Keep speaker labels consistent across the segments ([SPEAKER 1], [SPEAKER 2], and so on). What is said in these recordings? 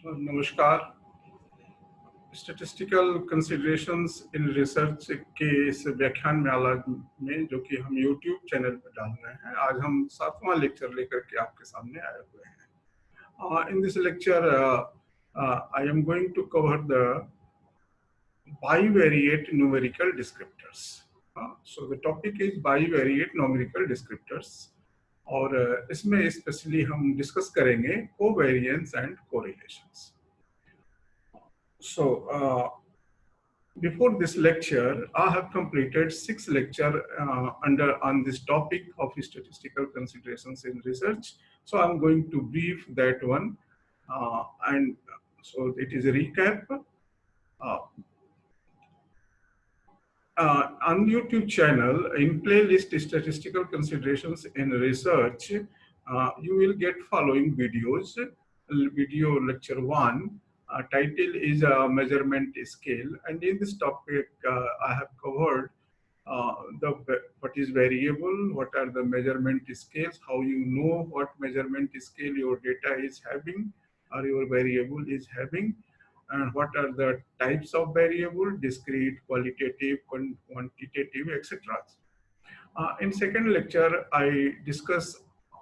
[SPEAKER 1] नमस्कार। Statistical considerations in research के इस व्याख्यान में में जो कि हम YouTube चैनल पर डाल रहे हैं, आज हम 7वां लेक्चर लेकर के आपके सामने आए हुए हैं। In this lecture I am going to cover the bivariate numerical descriptors. So the topic is bivariate numerical descriptors और इसमें स्पेशली हम डिस्कस करेंगे covariance and correlations. So before this lecture, I have completed 6 lectures on this topic of statistical considerations in research. So I'm going to brief that one, and so it is a recap. On YouTube channel, in playlist statistical considerations in research, you will get following videos. Video lecture 1. Title is measurement scale, and in this topic I have covered what is variable, what are the measurement scales, how you know what measurement scale your data is having or your variable is having, and what are the types of variable, discrete, qualitative, quantitative, etc. In second lecture, I discuss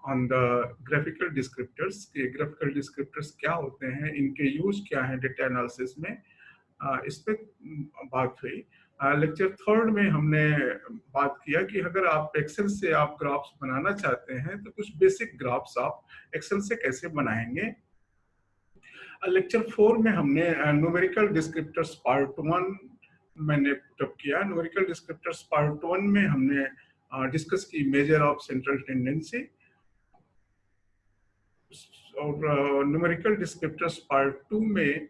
[SPEAKER 1] on the graphical descriptors. Graphical descriptors क्या होते हैं, इनके use क्या है data analysis में, इस पे बात हुई. लेक्चर थर्ड में हमने बात किया कि अगर आप एक्सेल से आप ग्राफ्स बनाना चाहते हैं तो कुछ बेसिक ग्राफ्स आप एक्सेल से कैसे बनाएंगे. लेक्चर 4 में हमने न्यूमेरिकल डिस्क्रिप्टर्स पार्ट 1 मैंने पुटअप किया. न्यूमेरिकल डिस्क्रिप्टर्स पार्ट 1 में हमने डिस्कस की मेजर ऑफ सेंट्रल टेंडेंसी, और न्यूमेरिकल डिस्क्रिप्टर्स पार्ट 2 में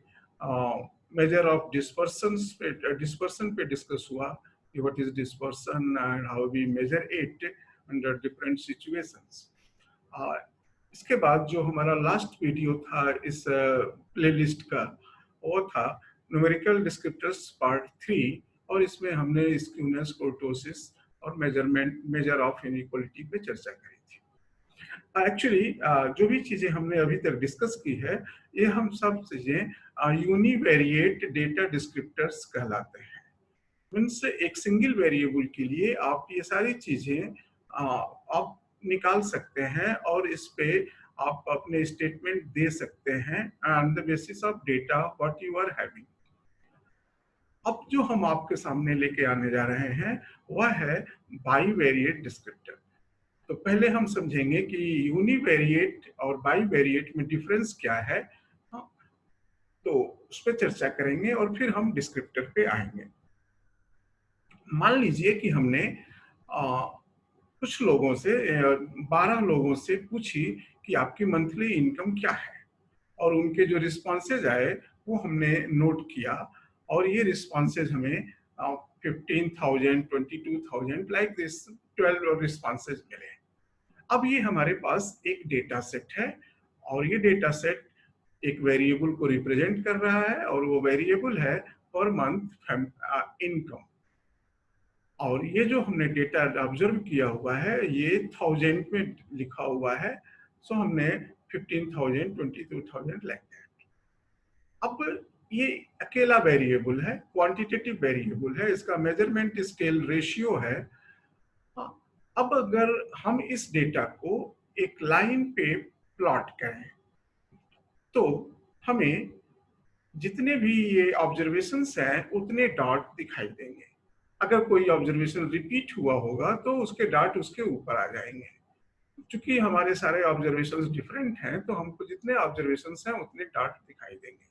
[SPEAKER 1] मेजर ऑफ डिस्पर्सन पे डिस्कस हुआ कि what is dispersion and how we measure it under different situations. इसके बाद जो हमारा लास्ट वीडियो था इस प्लेलिस्ट का, वो था न्यूमेरिकल डिस्क्रिप्टर्स पार्ट 3, और इसमें हमने स्क्यूनेस, कुर्टोसिस और मेजर ऑफ इनइक्वालिटी पे चर्चा करी थी. एक्चुअली जो भी चीजें हमने अभी तक डिस्कस की है, ये हम सब चीजें यूनिवेरिएट डेटा डिस्क्रिप्टर्स कहलाते हैं. मीन्स एक सिंगल वेरिएबल के लिए आप ये सारी चीजें आप निकाल सकते हैं और इस पे आप अपने स्टेटमेंट दे सकते हैं on the basis of data what you are having. अब जो हम आपके सामने लेके आने जा रहे हैं वह है बाइवेरिएट डिस्क्रिप्टर. तो पहले हम समझेंगे कि यूनिवेरिएट और बाइवेरिएट में डिफरेंस क्या है, तो उस पर चर्चा करेंगे और फिर हम डिस्क्रिप्टर पे आएंगे. मान लीजिए कि हमने कुछ लोगों से 12 लोगों से पूछी कि आपकी मंथली इनकम क्या है, और उनके जो रिस्पॉन्सेज आए वो हमने नोट किया, और ये रिस्पॉन्सेज हमें 15,000, 22,000 लाइक दिस 12 रिस्पॉन्सेज मिले. अब ये हमारे पास एक डेटा सेट है, और ये डेटा सेट एक वेरिएबल को रिप्रेजेंट कर रहा है, और वो वेरिएबल है पर मंथ इनकम. और ये जो हमने डेटा ऑब्जर्व किया हुआ है ये 1000 में लिखा हुआ है. सो हमने 15,000, 22,000 लाइक दैट. अब ये अकेला वेरिएबल है, क्वांटिटेटिव वेरिएबल है, इसका मेजरमेंट स्केल रेशियो है. अब अगर हम इस डेटा को एक लाइन पे प्लॉट करें तो हमें जितने भी ये ऑब्जर्वेशंस हैं उतने डॉट दिखाई देंगे. अगर कोई ऑब्जर्वेशन रिपीट हुआ होगा तो उसके डॉट उसके ऊपर आ जाएंगे. क्योंकि हमारे सारे ऑब्जर्वेशंस डिफरेंट हैं तो हमको जितने ऑब्जर्वेशंस हैं उतने डॉट दिखाई देंगे.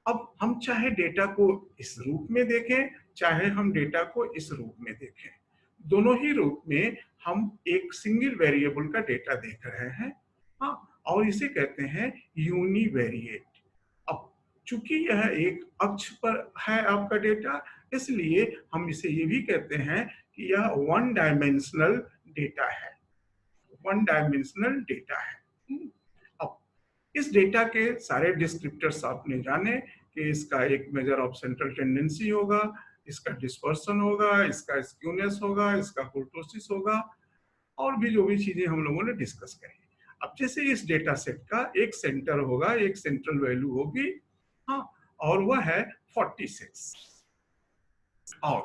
[SPEAKER 1] अब हम चाहे डेटा को इस रूप में देखें, चाहे हम डेटा को इस रूप में देखें, दोनों ही रूप में हम एक सिंगल वेरिएबल का डेटा देख रहे हैं. और इसे कहते हैं यूनिवेरिएट. अब चूंकि यह एक अक्ष पर है आपका डेटा, इसलिए हम इसे ये भी कहते हैं कि यह वन डायमेंशनल डेटा है. वन डायमेंशनल डेटा है. अब इस डेटा के सारे डिस्क्रिप्टर्स आपने जाने कि इसका एक मेजर ऑफ सेंट्रल टेंडेंसी होगा, इसका डिस्पर्सन होगा, इसका स्क्यूनेस होगा, इसका कुर्टोसिस होगा, और भी जो भी चीजें हम लोगों ने डिस्कस करी. अब जैसे इस डेटा सेट का एक सेंटर होगा, एक सेंट्रल वैल्यू होगी, हाँ, और वह है 46। और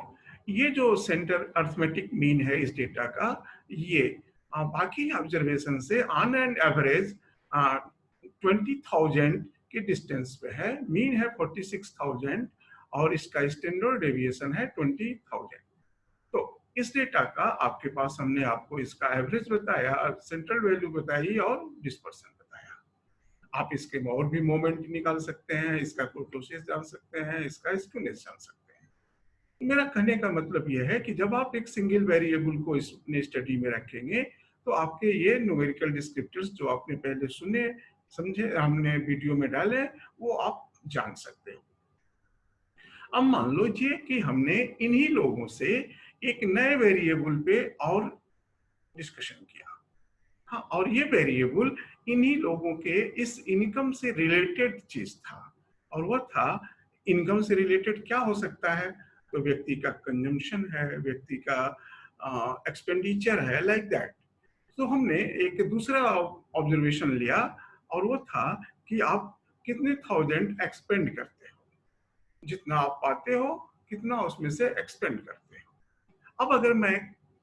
[SPEAKER 1] ये जो सेंटर अर्थमेटिक मीन है इस डेटा का, ये बाकी ऑब्जर्वेशन से ऑन एंड एवरेज 20,000 के डिस्टेंस पे है। मीन है 46,000 और इसका स्टैंडर्ड डेविएशन है 20,000। तो इस डेटा का आपके पास हमने आपको इसका एवरेज बताया, सेंट्रल वैल्यू बताई और डिस्पर्सन बताया। आप इसके और भी मोमेंट निकाल सकते हैं, इसका कुर्टोसिस जान सकते हैं, इसका स्क्यूनेस जान सकते हैं। मेरा कहने का मतलब यह है कि जब आप एक सिंगल वेरिएबल को अपने स्टडी में रखेंगे तो आपके ये न्यूमेरिकल डिस्क्रिप्टर्स जो आपने पहले सुने समझे, हमने वीडियो में डाले, वो आप जान सकते हो। अब मान लीजिए कि हमने इन्हीं लोगों से एक नए वेरिएबल पे और डिस्कशन किया, हाँ, और ये वेरिएबल इन्हीं लोगों के इस इनकम से रिलेटेड चीज था, और वह था इनकम से रिलेटेड क्या हो सकता है, तो व्यक्ति का कंजम्पशन है, व्यक्ति का एक्सपेंडिचर है, लाइक दैट। तो हमने एक दूसरा ऑब्जर्वेशन लिया और वो था कि आप कितने थाउजेंड एक्सपेंड करते हो, जितना आप पाते हो कितना उसमें से एक्सपेंड करते हो। अब अगर मैं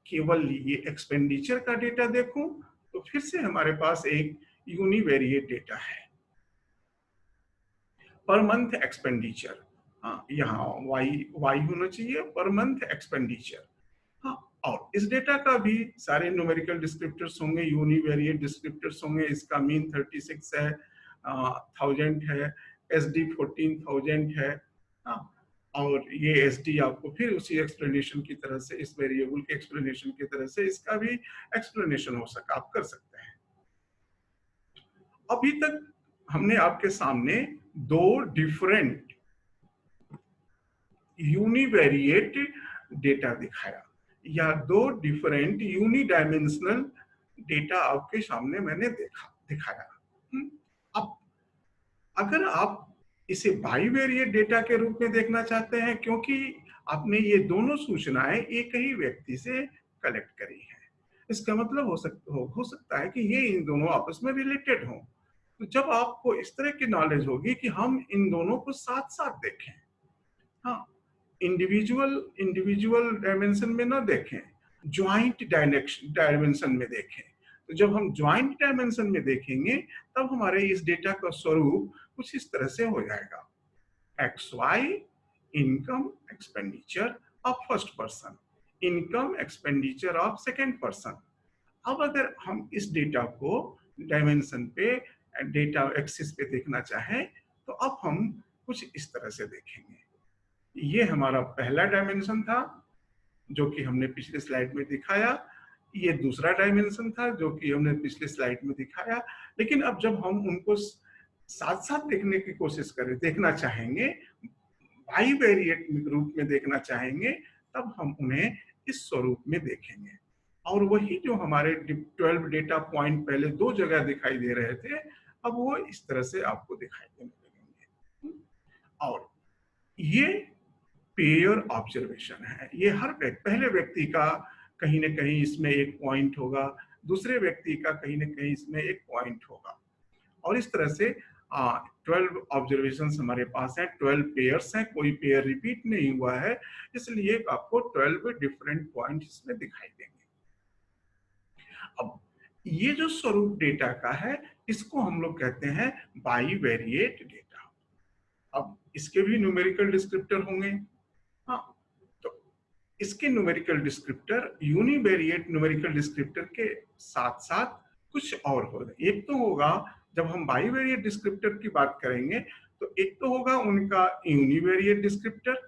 [SPEAKER 1] केवल ये एक्सपेंडिचर का डेटा देखूं तो फिर से हमारे पास एक यूनिवेरिएट डेटा है, पर मंथ एक्सपेंडिचर, हाँ, यहाँ वाई होना चाहिए, पर मंथ एक्सपेंडिचर। हाँ, और इस डेटा का भी सारे न्यूमेरिकल डिस्क्रिप्टर्स होंगे, यूनिवेरिएट डिस्क्रिप्टर्स होंगे। इसका मीन 36 है, 1000 है, एसडी 14,000 है, हाँ, और ये एसडी आपको फिर उसी एक्सप्लेनेशन की तरह से, इस वेरिएबल के एक्सप्लेनेशन की तरह से इसका भी एक्सप्लेनेशन हो सका, आप कर सकते हैं। अभी तक हमने आपके सामने दो डिफरेंट यूनिवेरिएट डेटा दिखाया, या दो डिफरेंट यूनिडायमेंशनल डेटा आपके सामने मैंने दिखाया। अब अगर आप इसे बाईवेरिएट डेटा के रूप में देखना चाहते हैं, क्योंकि आपने ये दोनों सूचनाएं एक ही व्यक्ति से कलेक्ट करी है, इसका मतलब हो सकता है कि ये इन दोनों आपस में रिलेटेड हो। तो जब आपको इस तरह की नॉलेज होगी कि हम इन दोनों को साथ साथ देखें, हाँ, इंडिविजुअल इंडिविजुअल डायमेंशन में ना देखें, ज्वाइंट डायमेंशन में देखें। तो जब हम ज्वाइंट डायमेंशन में देखेंगे तब हमारे इस डेटा का स्वरूप कुछ इस तरह से हो जाएगा। X Y, income expenditure of first person, income expenditure of second person. अब अगर हम इस डेटा को डायमेंशन पे, डेटा एक्सिस पे देखना चाहें तो अब हम कुछ इस तरह से देखेंगे। ये हमारा पहला डायमेंशन था जो कि हमने पिछले स्लाइड में दिखाया, ये दूसरा डायमेंशन था जो कि हमने पिछले स्लाइड में दिखाया। लेकिन अब जब हम उनको साथ साथ देखने की कोशिश करें, देखना चाहेंगे, बाईवेरिएट रूप में देखना चाहेंगे, तब हम उन्हें इस स्वरूप में देखेंगे। और वही जो हमारे 12 डेटा पॉइंट पहले दो जगह दिखाई दे रहे थे, अब वो इस तरह से आपको दिखाई देने लगेंगे। और ये पेयर ऑब्जर्वेशन है, ये हर पहले व्यक्ति का कहीं ना कहीं इसमें एक पॉइंट होगा, दूसरे व्यक्ति का कहीं ना कहीं इसमें एक पॉइंट होगा, और इस तरह से 12 ऑब्जर्वेशन हमारे पास है, 12 पेयर्स हैं, कोई पेयर रिपीट नहीं हुआ है, इसलिए आपको 12 डिफरेंट पॉइंट इसमें दिखाई देंगे। अब ये जो स्वरूप डेटा का है इसको हम लोग कहते हैं बाईवेरिएट डेटा। अब इसके भी न्यूमेरिकल डिस्क्रिप्टर होंगे, हाँ, तो इसके numerical descriptor univariate numerical descriptor के साथ साथ कुछ और होगा। एक तो होगा, जब हम बाईवेरिएट डिस्क्रिप्टर की बात करेंगे तो एक तो होगा उनका यूनिवेरिएट डिस्क्रिप्टर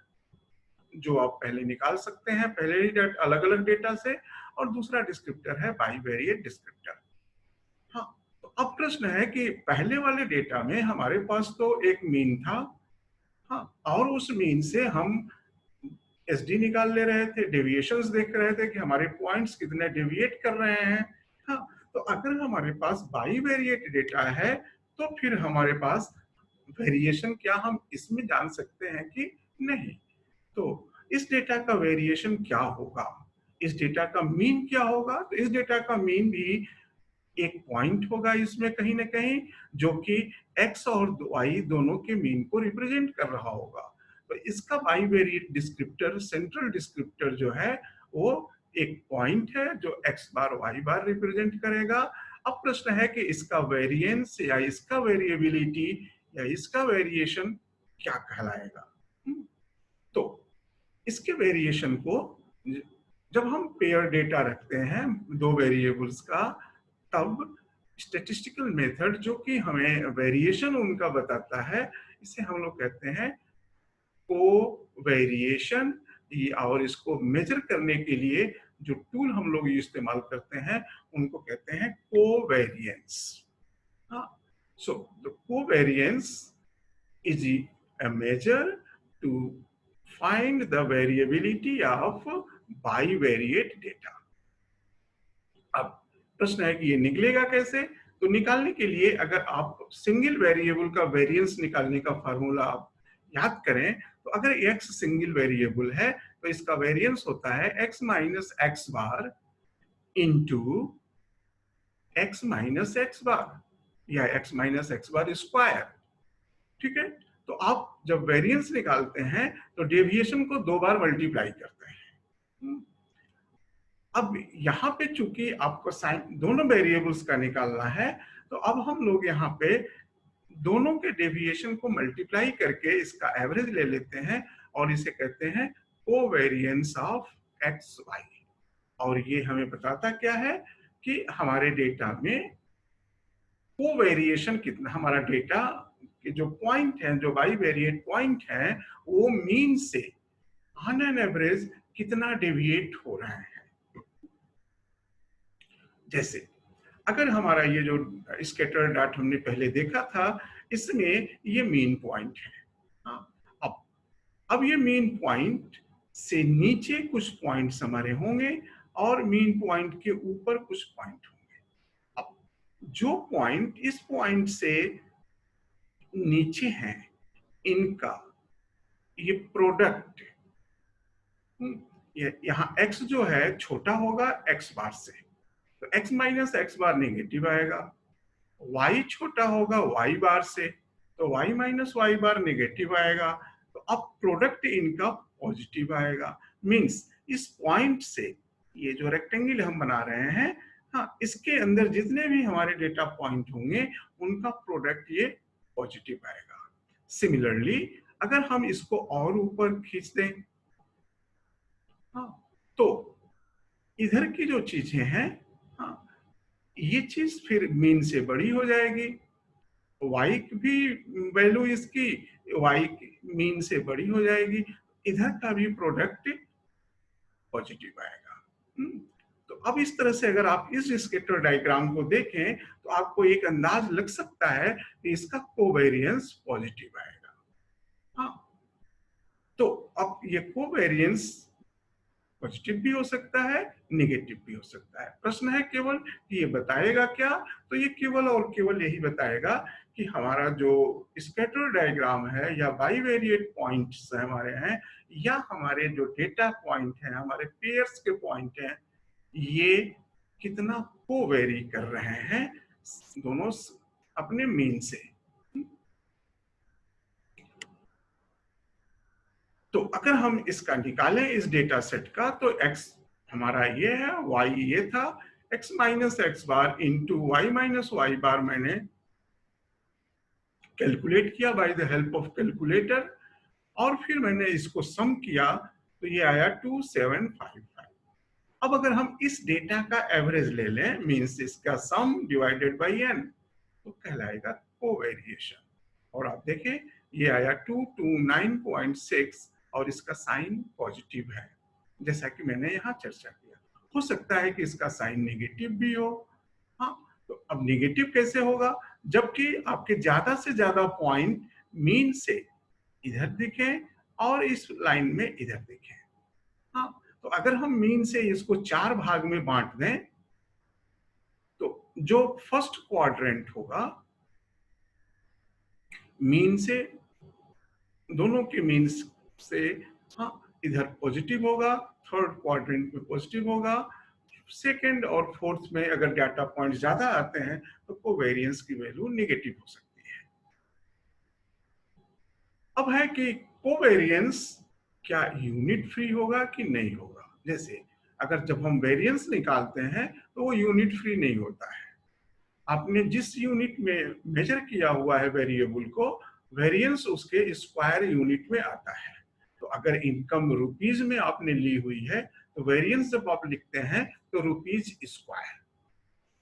[SPEAKER 1] जो आप पहले निकाल सकते हैं पहले ही अलग अलग डेटा से, और दूसरा डिस्क्रिप्टर है बाईवेरिएट डिस्क्रिप्टर। हाँ, तो अब प्रश्न है कि पहले वाले डेटा में हमारे पास तो एक मीन था, हाँ, और उस मीन से हम एसडी निकाल ले रहे थे, डेविएशंस देख रहे थे कि हमारे पॉइंट्स कितने डेविएट कर रहे हैं। हाँ, तो अगर हमारे पास बाईवेरिएट डेटा है तो फिर हमारे पास वेरिएशन क्या हम इसमें जान सकते हैं कि नहीं। तो इस डेटा का वेरिएशन क्या होगा, इस डेटा का मीन क्या होगा, तो इस डेटा का मीन भी एक पॉइंट होगा इसमें कहीं ना कहीं जो कि एक्स और वाई दोनों के मीन को रिप्रेजेंट कर रहा होगा। तो इसका बाइवेरिएट डिस्क्रिप्टर, सेंट्रल डिस्क्रिप्टर जो है वो एक पॉइंट है जो एक्स बार वाई बार रिप्रेजेंट करेगा। अब प्रश्न है कि इसका वेरिएंस या इसका वेरिएबिलिटी या इसका वेरिएशन क्या कहलाएगा। तो इसके वेरिएशन को जब हम पेयर डेटा रखते हैं दो वेरिएबल्स का, तब स्टैटिस्टिकल मेथड जो कि हमें वेरिएशन उनका बताता है, इसे हम लोग कहते हैं कोवेरिएशन। और इसको मेजर करने के लिए जो टूल हम लोग इस्तेमाल करते हैं उनको कहते हैं covariance. So the covariance is a measure to find the variability of bivariate data। अब प्रश्न है कि ये निकलेगा कैसे। तो निकालने के लिए अगर आप सिंगल वेरिएबल का वेरिएंस निकालने का फार्मूला आप याद करें, तो अगर x सिंगल वेरिएबल है तो इसका वेरिएंस होता है x minus X bar into x minus X बार या x minus X bar square. ठीक है, तो आप जब वेरिएंस निकालते हैं तो डेविएशन को दो बार मल्टीप्लाई करते हैं। अब यहाँ पे चूंकि आपको साइन दोनों वेरिएबल्स का निकालना है, तो अब हम लोग यहाँ पे दोनों के डेविएशन को मल्टीप्लाई करके इसका एवरेज ले लेते हैं और इसे कहते हैं कोवेरिएंस ऑफ एक्स वाई। और ये हमें बताता क्या है कि हमारे डेटा में कोवेरिएशन कितना, हमारा डेटा के जो पॉइंट है, जो बाइवेरिएट पॉइंट है, वो मीन से ऑन एन एवरेज कितना डेविएट हो रहा है। जैसे अगर हमारा ये जो स्कैटर डॉट हमने पहले देखा था, इसमें ये मीन पॉइंट है। अब ये मीन पॉइंट से नीचे कुछ पॉइंट्स हमारे होंगे और मीन पॉइंट के ऊपर कुछ पॉइंट होंगे। अब जो पॉइंट इस पॉइंट से नीचे हैं, इनका ये प्रोडक्ट, यहाँ x जो है छोटा होगा x बार से, तो x माइनस एक्स बार नेगेटिव आएगा। y छोटा होगा y बार से, तो y माइनस वाई बार नेगेटिव आएगा। तो अब प्रोडक्ट इनका पॉजिटिव आएगा। मींस इस पॉइंट से ये जो रेक्टेंगल हम बना रहे हैं, हाँ, इसके अंदर जितने भी हमारे डेटा पॉइंट होंगे उनका प्रोडक्ट ये पॉजिटिव आएगा। सिमिलरली अगर हम इसको और ऊपर खींच दें, हाँ, तो इधर की जो चीजें हैं, हाँ, ये चीज फिर मीन से बड़ी हो जाएगी। y भी वैल्यू इसकी y मीन से बड़ी हो जाएगी, इधर का भी प्रोडक्ट पॉजिटिव आएगा। तो अब इस तरह से अगर आप इस स्कैटर डायग्राम को देखें तो आपको एक अंदाज लग सकता है कि इसका कोवेरिएंस पॉजिटिव आएगा। हाँ, तो अब ये कोवेरिएंस पॉजिटिव भी हो सकता है, नेगेटिव भी हो सकता है। प्रश्न है केवल कि ये बताएगा क्या। तो ये केवल और केवल यही बताएगा कि हमारा जो स्कैटर डायग्राम है या बाइवेरिएट पॉइंट्स हमारे हैं या हमारे जो डेटा पॉइंट हैं, हमारे पेयर्स के पॉइंट हैं, ये कितना कोवेरी कर रहे हैं दोनों अपने मीन से। तो अगर हम इसका निकालें इस डेटा सेट का, तो x हमारा ये है, y ये था, x minus X bar into Y minus Y बार मैंने कैलकुलेट किया by the help of calculator, और फिर मैंने इसको सम किया तो ये आया 2755। अब अगर हम इस डेटा का एवरेज ले लें, मींस इसका सम डिवाइडेड बाय n, तो कहलाएगा कोवेरिएशन। और आप देखें ये आया 229.6 और इसका साइन पॉजिटिव है, जैसा कि मैंने यहाँ चर्चा किया। हो सकता है कि इसका साइन नेगेटिव भी हो। हाँ, तो अब नेगेटिव कैसे होगा, जबकि आपके ज्यादा से ज्यादा पॉइंट मीन से इधर दिखे और इस लाइन में इधर दिखे। हाँ, तो अगर हम मीन से इसको 4 भाग में बांट दें, तो जो फर्स्ट क्वाड्रेंट होगा मीन से, दोनों के मीन्स से, हाँ, इधर पॉजिटिव होगा, थर्ड क्वाड्रेंट में पॉजिटिव होगा, सेकेंड और फोर्थ में अगर डाटा पॉइंट ज्यादा आते हैं तो कोवेरियंस की वैल्यू नेगेटिव हो सकती है। अब है कि कोवेरियंस क्या यूनिट फ्री होगा कि नहीं होगा। जैसे अगर जब हम वेरियंस निकालते हैं तो वो यूनिट फ्री नहीं होता है। आपने जिस यूनिट में मेजर किया हुआ है वेरिएबल को, वेरिएंस उसके स्क्वायर यूनिट में आता है। तो अगर इनकम रुपीज में आपने ली हुई है तो वेरिएंस जब आप लिखते हैं तो रुपीज स्क्वायर,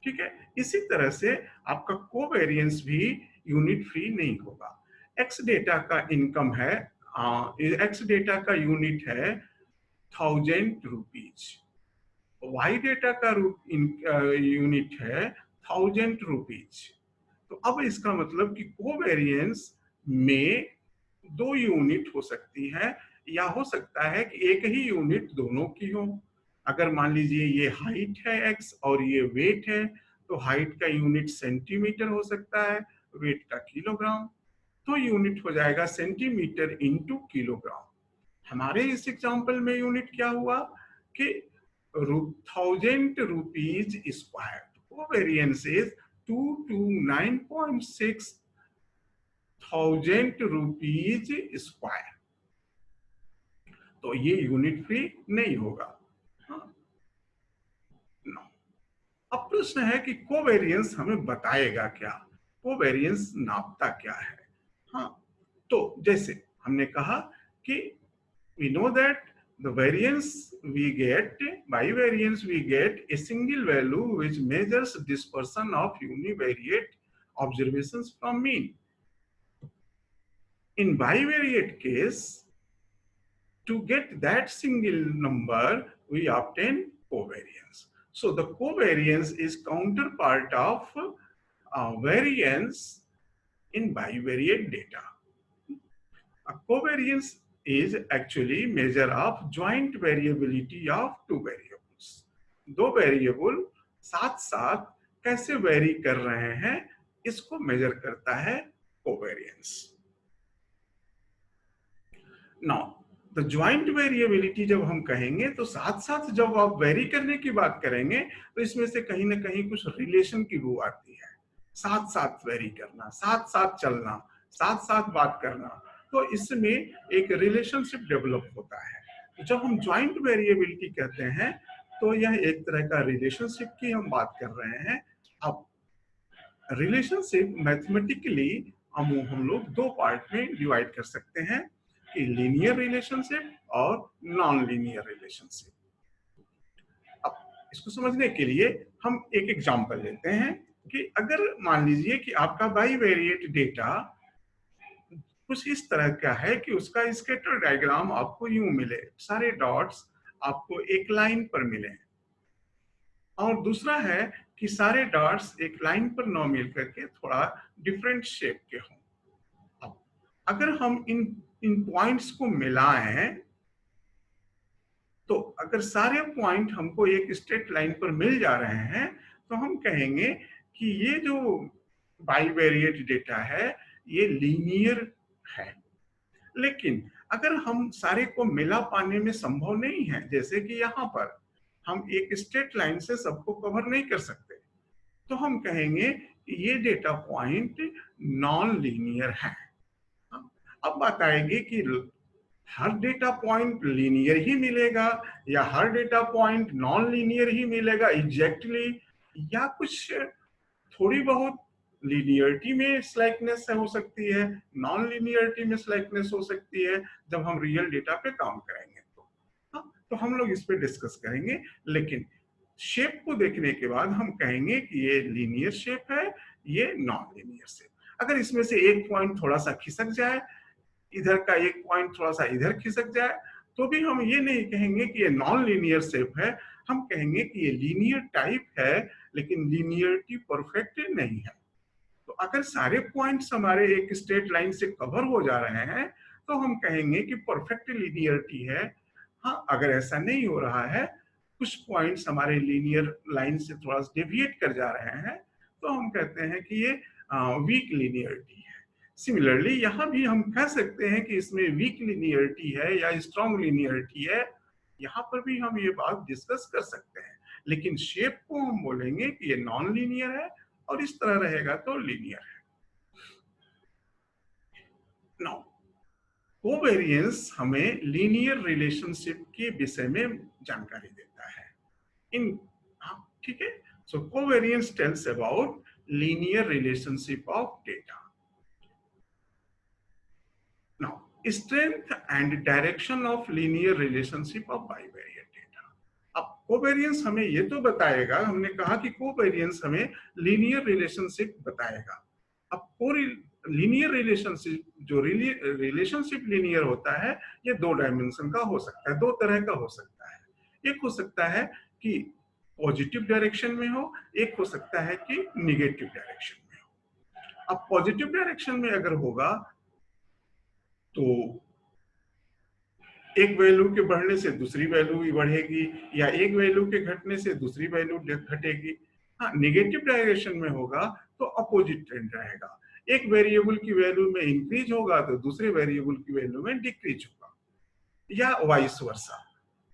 [SPEAKER 1] ठीक है। इसी तरह से आपका कोवेरियंस भी यूनिट फ्री नहीं होगा। एक्स डेटा का इनकम है, एक्स डेटा का यूनिट है 1000 रुपीज, वाई डेटा का यूनिट है 1000 रुपीज। तो अब इसका मतलब कि कोवेरियंस में दो यूनिट हो सकती है, या हो सकता है कि एक ही यूनिट दोनों की हो। अगर मान लीजिए ये हाइट है एक्स और ये वेट है, तो हाइट का यूनिट सेंटीमीटर हो सकता है, वेट का किलोग्राम। तो यूनिट हो जाएगा सेंटीमीटर इंटू किलोग्राम। हमारे इस एग्जाम्पल में यूनिट क्या हुआ कि 1000 rupees square. Covariance is 229.6 1000 rupees square. तो ये यूनिट फ्री नहीं होगा। हाँ, no. अब प्रश्न है कि कोवेरियंस हमें बताएगा क्या, कोवेरियंस नापता क्या है। हाँ, तो जैसे हमने कहा कि we know that the variance we get, by variance we get a single value which measures dispersion of univariate observations from mean. In bivariate case, to get that single number, we obtain covariance. So the covariance is counterpart of variance in bivariate data. A covariance is actually measure of joint variability of two variables. दो variable साथ साथ कैसे very कर रहे हैं, इसको major करता है covariance. Now the joint variability जब हम कहेंगे तो साथ साथ जब आप वेरी करने की बात करेंगे तो इसमें से कहीं ना कहीं कुछ रिलेशन की वो आती है। साथ साथ वेरी करना, साथ साथ चलना, साथ साथ बात करना, तो इसमें एक रिलेशनशिप डेवलप होता है। तो जब हम ज्वाइंट वेरिएबिलिटी कहते हैं तो यह एक तरह का रिलेशनशिप की हम बात कर रहे हैं। अब रिलेशनशिप मैथमेटिकली हम लोग दो पार्ट में डिवाइड कर सकते हैं कि लीनियर रिलेशनशिप और नॉन लीनियर रिलेशनशिप। अब इसको समझने के लिए हम एक एग्जांपल लेते हैं कि अगर मान लीजिए कि आपका बाईवेरिएट डेटा कुछ इस तरह का है कि उसका स्कैटर डायग्राम आपको यूं मिले, सारे डॉट्स आपको एक लाइन पर मिले, और दूसरा है कि सारे डॉट्स एक लाइन पर न मिल करके थोड़ा डिफरेंट शेप के हों। अब अगर हम इन पॉइंट्स को मिलाएं तो अगर सारे पॉइंट हमको एक स्ट्रेट लाइन पर मिल जा रहे हैं तो हम कहेंगे कि ये जो बाईवेरिएट डेटा है ये लीनियर है। लेकिन अगर हम सारे को मिला पाने में संभव नहीं है, जैसे कि यहाँ पर हम एक स्ट्रेट लाइन से सबको कवर नहीं कर सकते, तो हम कहेंगे ये डेटा पॉइंट नॉन लीनियर है। अब बात आएगी कि हर डेटा पॉइंट लीनियर ही मिलेगा या हर डेटा पॉइंट नॉन लीनियर ही मिलेगा एग्जैक्टली, या कुछ थोड़ी बहुत लीनियरिटी में स्लाइकनेस हो सकती है, नॉन लीनियरिटी में स्लाइकनेस हो सकती है जब हम रियल डेटा पे काम करेंगे। तो हम लोग इस पे डिस्कस करेंगे। लेकिन शेप को देखने के बाद हम कहेंगे कि ये लीनियर शेप है, ये नॉन लीनियर शेप। अगर इसमें से एक पॉइंट थोड़ा सा खिसक जाए, इधर का एक पॉइंट थोड़ा सा इधर खिसक जाए, तो भी हम ये नहीं कहेंगे कि ये नॉन लीनियर शेप है, हम कहेंगे कि ये लीनियर टाइप है लेकिन लीनियरिटी परफेक्ट नहीं है। तो अगर सारे पॉइंट्स हमारे एक स्ट्रेट लाइन से कवर हो जा रहे हैं तो हम कहेंगे कि परफेक्ट लीनियरिटी है। हाँ, अगर ऐसा नहीं हो रहा है, कुछ पॉइंट्स हमारे लीनियर लाइन से थोड़ा डेविएट कर जा रहे हैं, तो हम कहते हैं कि ये वीक लीनियरिटी है। सिमिलरली यहाँ भी हम कह सकते हैं कि इसमें वीक लीनियरिटी है या स्ट्रॉन्ग लीनियरिटी है, यहाँ पर भी हम ये बात डिस्कस कर सकते हैं। लेकिन शेप को हम बोलेंगे कि ये नॉन लीनियर है और इस तरह रहेगा तो लीनियर है। नाउ कोवेरियंस हमें लीनियर रिलेशनशिप के विषय में जानकारी देता है। इन हाँ ठीक है, so covariance tells about linear relationship of data. Now strength and direction of linear relationship of bivariate data. अब कोवेरियंस हमें ये तो बताएगा, हमने कहा कि कोवेरियंस हमें लीनियर रिलेशनशिप बताएगा। अब लीनियर रिलेशनशिप, जो रिलेशनशिप लीनियर होता है, ये दो डायमेंशन का हो सकता है, दो तरह का हो सकता है। एक हो सकता है कि पॉजिटिव डायरेक्शन में हो, एक हो सकता है कि निगेटिव डायरेक्शन में हो। अब पॉजिटिव डायरेक्शन में अगर होगा तो एक वैल्यू के बढ़ने से दूसरी वैल्यू भी बढ़ेगी, या एक वैल्यू के घटने से दूसरी वैल्यू घटेगी। हाँ, निगेटिव डायरेक्शन में होगा तो अपोजिट ट्रेंड रहेगा। एक वेरिएबल की वैल्यू में इंक्रीज होगा तो दूसरे वेरिएबल की वैल्यू में डिक्रीज होगा, या वाइस वर्सा।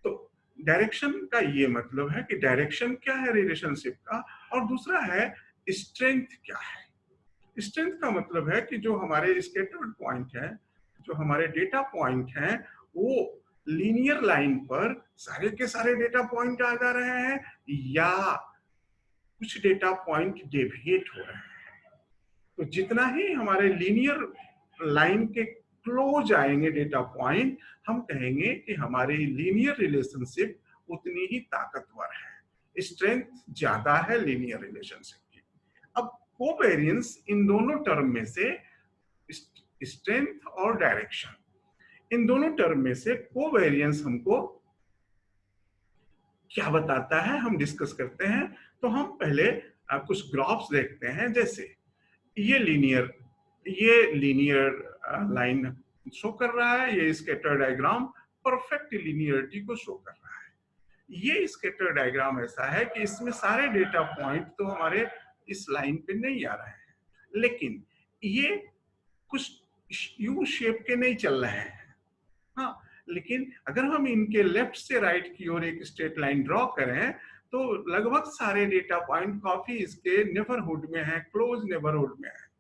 [SPEAKER 1] तो डायरेक्शन का ये मतलब है कि डायरेक्शन क्या है रिलेशनशिप का, और दूसरा है स्ट्रेंथ क्या है। स्ट्रेंथ का मतलब है कि जो हमारे स्कैटर्ड पॉइंट है, जो हमारे डेटा पॉइंट हैं, वो लीनियर लाइन पर सारे के सारे डेटा पॉइंट आ जा रहे हैं, या कुछ डेटा पॉइंट डेविएट हो रहे हैं। तो जितना ही हमारे लीनियर लाइन के क्लोज आएंगे डेटा पॉइंट, हम कहेंगे कि हमारी लीनियर रिलेशनशिप उतनी ही ताकतवर है, स्ट्रेंथ ज्यादा है लीनियर रिलेशनशिप की। अब कोवेरियंस इन दोनों टर्म में से, स्ट्रेंथ और डायरेक्शन, इन दोनों टर्म में से कोवेरियंस हमको क्या बताता है, हम डिस्कस करते हैं। तो हम पहले कुछ ग्राफ्स देखते हैं। जैसे ये लीनियर लाइन शो कर रहा है, ये स्कैटर डायग्राम परफेक्ट लीनियरिटी को शो कर रहा है। ये स्कैटर डायग्राम ऐसा है कि इसमें सारे डेटा पॉइंट तो हमारे इस लाइन पे नहीं आ रहे हैं, लेकिन ये कुछ यू शेप के नहीं चल रहे हैं। हाँ, लेकिन अगर हम इनके लेफ्ट से राइट की ओर एक स्ट्रेट लाइन ड्रॉ करें तो लगभग सारे डेटा पॉइंट काफी इसके नेबरहुड में है, क्लोज नेबरहुड में है।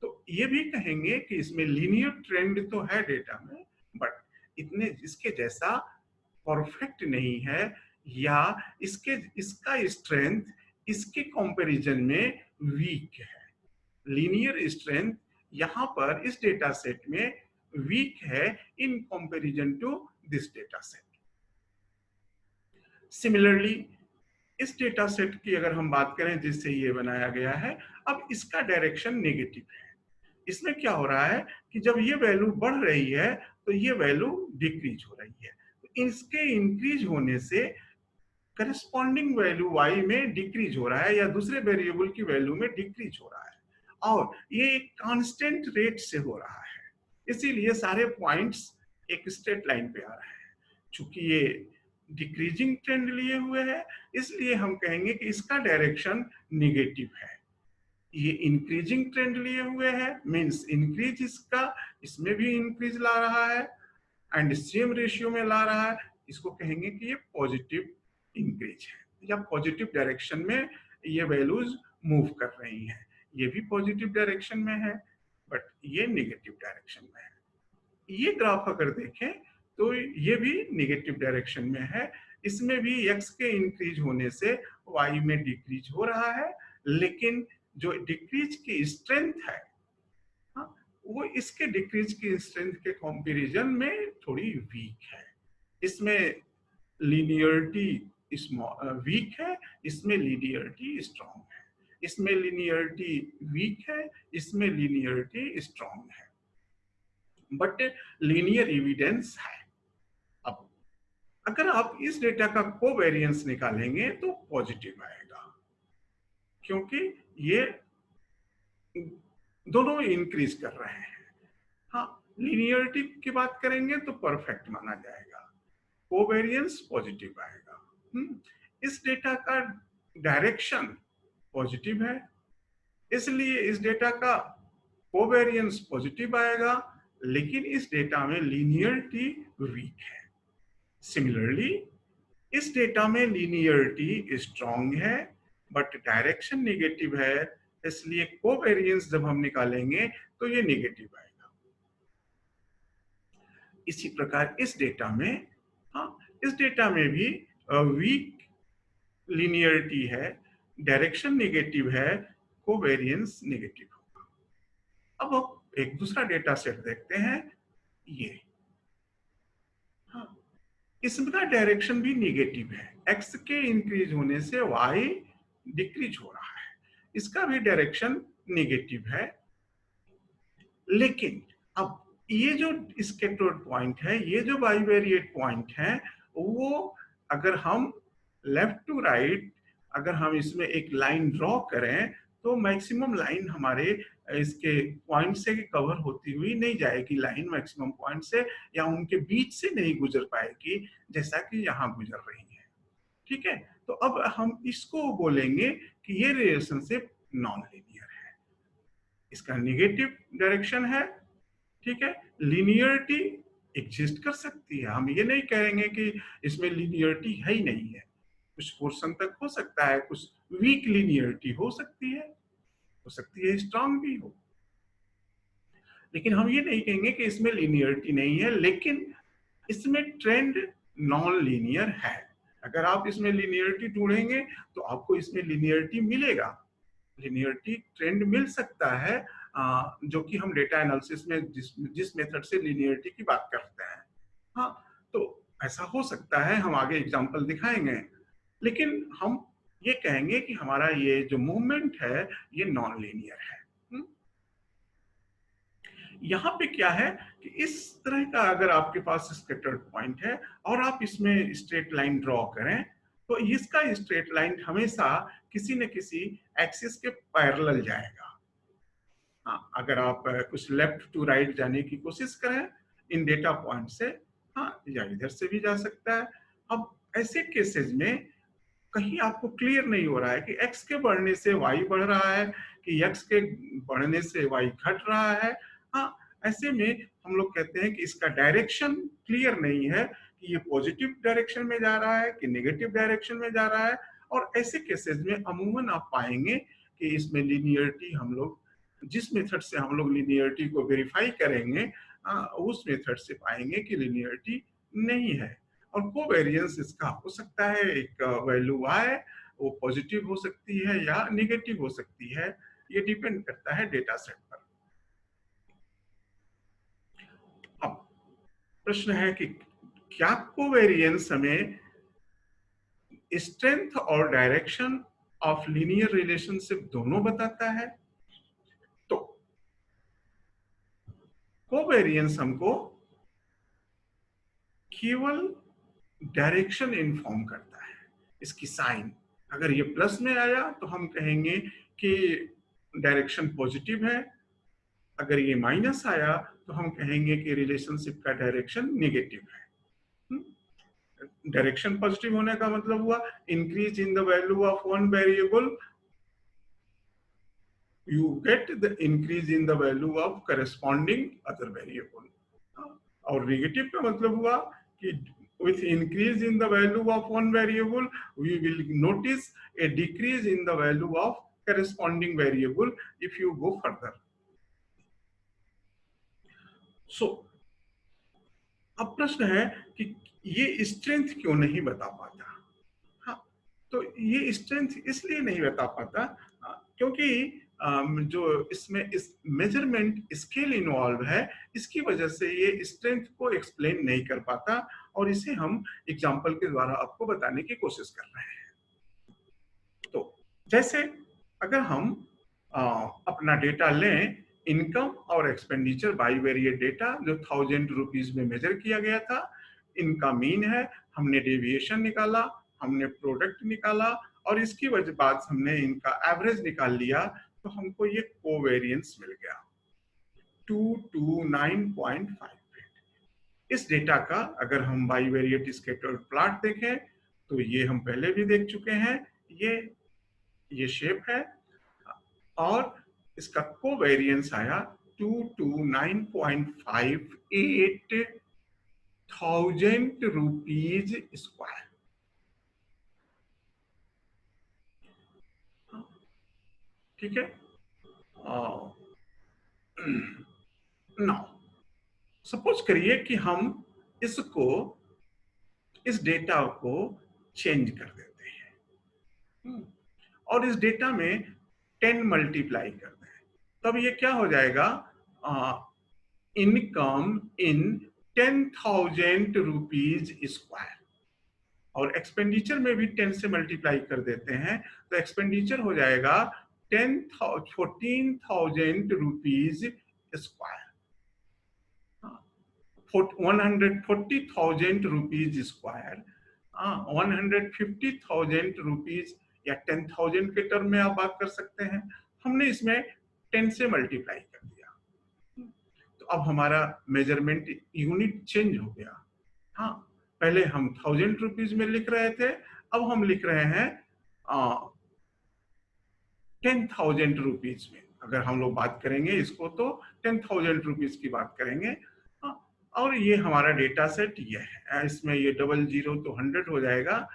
[SPEAKER 1] तो ये भी कहेंगे कि इसमें लीनियर ट्रेंड तो है डेटा में, बट इतने इसके जैसा परफेक्ट नहीं है, या इसका स्ट्रेंथ इसके कंपैरिजन में वीक है। लीनियर स्ट्रेंथ यहां पर इस डेटा सेट में वीक है in comparison to this data set. Similarly इस डेटा सेट की अगर हम बात करें जिससे ये बनाया गया है, अब इसका डायरेक्शन नेगेटिव है। इसमें क्या हो रहा है कि जब ये वैल्यू बढ़ रही है तो ये वैल्यू डिक्रीज हो रही है। तो इसके इंक्रीज होने से करस्पॉन्डिंग वैल्यू y में डिक्रीज हो रहा है, या दूसरे वेरिएबल की वैल्यू में डिक्रीज हो रहा है, और ये एक कांस्टेंट रेट से हो रहा है। इसीलिए सारे पॉइंट्स एक स्ट्रेट लाइन पे आ रहे हैं। चूंकि ये डिक्रीजिंग ट्रेंड लिए हुए है, इसलिए हम कहेंगे कि इसका डायरेक्शन निगेटिव है। ये इंक्रीजिंग ट्रेंड लिए हुए है, मींस इंक्रीज इसका, इसमें भी इंक्रीज ला रहा है एंड सेम रेशियो में ला रहा है, इसको कहेंगे कि ये पॉजिटिव इंक्रीज है, या पॉजिटिव डायरेक्शन में ये वैल्यूज मूव कर रही हैं। ये भी पॉजिटिव डायरेक्शन में है, बट ये नेगेटिव डायरेक्शन में है। ये ग्राफ अगर देखें तो ये भी नेगेटिव डायरेक्शन में है। इसमें भी x के इंक्रीज होने से y में डिक्रीज हो रहा है, लेकिन जो डिक्रीज की स्ट्रेंथ है, हाँ, वो इसके डिक्रीज की स्ट्रेंथ के कंपैरिजन में थोड़ी वीक है। इसमें लीनियरिटी वीक है, इसमें लीनियरिटी स्ट्रांग है। इसमें लीनियरिटी वीक है, इसमें लीनियरिटी स्ट्रांग है, बट लीनियर एविडेंस है। अब अगर आप इस डेटा का कोवेरियंस निकालेंगे तो पॉजिटिव आएगा, क्योंकि ये दोनों इंक्रीज कर रहे हैं। हाँ, लीनियरिटी की बात करेंगे तो परफेक्ट माना जाएगा, कोवेरियंस पॉजिटिव आएगा। इस डेटा का डायरेक्शन पॉजिटिव है, इसलिए इस डेटा का कोवेरियंस पॉजिटिव आएगा, लेकिन इस डेटा में लीनियरिटी वीक है। सिमिलरली इस डेटा में लीनियरिटी स्ट्रॉन्ग है बट डायरेक्शन नेगेटिव है, इसलिए कोवेरिएंस जब हम निकालेंगे तो ये नेगेटिव आएगा। इसी प्रकार इस डेटा में, हाँ, इस डेटा में भी वीक लीनियरिटी है, डायरेक्शन नेगेटिव है, कोवेरिएंस नेगेटिव होगा। अब हम एक दूसरा डेटा सेट देखते हैं, ये, हाँ, इसका डायरेक्शन भी नेगेटिव है, एक्स के इंक्रीज होने से वाई डिक्रीज हो रहा है, इसका भी डायरेक्शन नेगेटिव है। लेकिन अब ये जो स्कैटर्ड पॉइंट है, ये जो बाइवेरिएट पॉइंट है, वो अगर हम लेफ्ट टू राइट अगर हम इसमें एक लाइन ड्रॉ करें तो मैक्सिमम लाइन हमारे इसके पॉइंट से कवर होती हुई नहीं जाएगी, लाइन मैक्सिमम पॉइंट से या उनके बीच से नहीं गुजर पाएगी जैसा कि यहाँ गुजर रही है। ठीक है, तो अब हम इसको बोलेंगे कि ये रिलेशनशिप नॉन लीनियर है, इसका निगेटिव डायरेक्शन है। ठीक है, लीनियरिटी एग्जिस्ट कर सकती है, हम ये नहीं कहेंगे कि इसमें लीनियरिटी है ही नहीं है, कुछ पोर्शन तक हो सकता है, कुछ वीक लीनियरिटी हो सकती है स्ट्रांग भी हो, लेकिन हम ये नहीं कहेंगे कि इसमें लीनियरिटी नहीं है, लेकिन इसमें ट्रेंड नॉन लीनियर है। अगर आप इसमें लीनियरिटी ढूंढेंगे तो आपको इसमें लीनियरिटी मिलेगा, लीनियरिटी ट्रेंड मिल सकता है, जो कि हम डेटा एनालिसिस में जिस मेथड से लीनियरिटी की बात करते हैं। हाँ, तो ऐसा हो सकता है, हम आगे एग्जांपल दिखाएंगे, लेकिन हम ये कहेंगे कि हमारा ये जो मूवमेंट है ये नॉन लीनियर है। यहाँ पे क्या है कि इस तरह का अगर आपके पास स्कैटर्ड पॉइंट है और आप इसमें स्ट्रेट लाइन ड्रॉ करें तो इसका स्ट्रेट लाइन हमेशा किसी न किसी एक्सिस के पैरेलल जाएगा। हाँ, अगर आप कुछ लेफ्ट टू राइट जाने की कोशिश करें इन डेटा पॉइंट से, हाँ, या इधर से भी जा सकता है। अब ऐसे केसेस में कहीं आपको क्लियर नहीं हो रहा है कि x के बढ़ने से y बढ़ रहा है कि x के बढ़ने से y घट रहा है। हाँ, ऐसे में हम लोग कहते हैं कि इसका डायरेक्शन क्लियर नहीं है कि ये पॉजिटिव डायरेक्शन में जा रहा है कि नेगेटिव डायरेक्शन में जा रहा है। और ऐसे केसेस में अमूमन आप पाएंगे कि इसमें लीनियरिटी हम लोग जिस मेथड से हम लोग लीनियरिटी को वेरीफाई करेंगे उस मेथड से पाएंगे कि लीनियरिटी नहीं है। और कोवेरिएंस इसका हो सकता है एक वैल्यू y, वो पॉजिटिव हो सकती है या नेगेटिव हो सकती है, ये डिपेंड करता है डेटा सेट पर। अब प्रश्न है कि क्या कोवेरिएंस हमें स्ट्रेंथ और डायरेक्शन ऑफ लीनियर रिलेशनशिप दोनों बताता है? तो कोवेरिएंस हमको केवल डायरेक्शन इन्फॉर्म करता है, इसकी साइन अगर ये प्लस में आया तो हम कहेंगे कि डायरेक्शन पॉजिटिव है, अगर ये माइनस आया तो हम कहेंगे कि रिलेशनशिप का डायरेक्शन नेगेटिव है। डायरेक्शन पॉजिटिव होने का मतलब हुआ increase in the value of one variable, you get the increase in the value of corresponding other variable। और नेगेटिव का मतलब हुआ कि with increase in the value of one variable we will notice a decrease in the value of corresponding variable if you go further। so अब प्रश्न है कि ये स्ट्रेंथ क्यों नहीं बता पाता? हाँ, तो ये स्ट्रेंथ इसलिए नहीं बता पाता क्योंकि जो इसमें इस मेजरमेंट स्केल इन्वॉल्व है, इसकी वजह से ये स्ट्रेंथ को एक्सप्लेन नहीं कर पाता और इसे हम एग्जांपल के द्वारा आपको बताने की कोशिश कर रहे हैं। तो जैसे अगर हम अपना डेटा लें, इनकम और एक्सपेंडिचर बाइवेरिएट डेटा जो 1000 रुपीज में मेजर किया गया था, इनका मीन है, हमने डेविएशन निकाला, हमने प्रोडक्ट निकाला और इसकी वजह बाद हमने इनका एवरेज निकाल लिया तो हमको ये कोवेरिएंस मिल गया 229.58। इस डेटा का अगर हम बाइवेरिएट स्कैटर्ड प्लॉट देखें तो ये हम पहले भी देख चुके हैं, ये शेप है और इसका कोवेरिएंस आया 229.58 1000 रुपीज स्क्वायर। ठीक है। नाउ सपोज करिए कि हम इसको इस डेटा को चेंज कर देते हैं। और इस डेटा में 10 मल्टीप्लाई कर दें, तब ये क्या हो जाएगा, इनकम इन 10,000 रुपीज स्क्वायर। और एक्सपेंडिचर में भी 10 से मल्टीप्लाई कर देते हैं, तो एक्सपेंडिचर हो जाएगा 14,000 रुपीज स्क्वायर, 140,000 स्क्वायर, 150,000 रुपीज, या 10,000 के टर्म में आप बात कर सकते हैं। हमने इसमें 10 से मल्टीप्लाई कर दिया, तो अब हमारा मेजरमेंट यूनिट चेंज हो गया। हाँ, पहले हम 1,000 रुपीज में लिख रहे थे, अब हम लिख रहे हैं 10,000 रुपीज में। अगर हम लोग बात करेंगे इसको तो 10,000 रुपीज की बात करेंगे। और ये हमारा डेटा सेट ये है, इसमें ये 00 तो 100 हो जाएगा,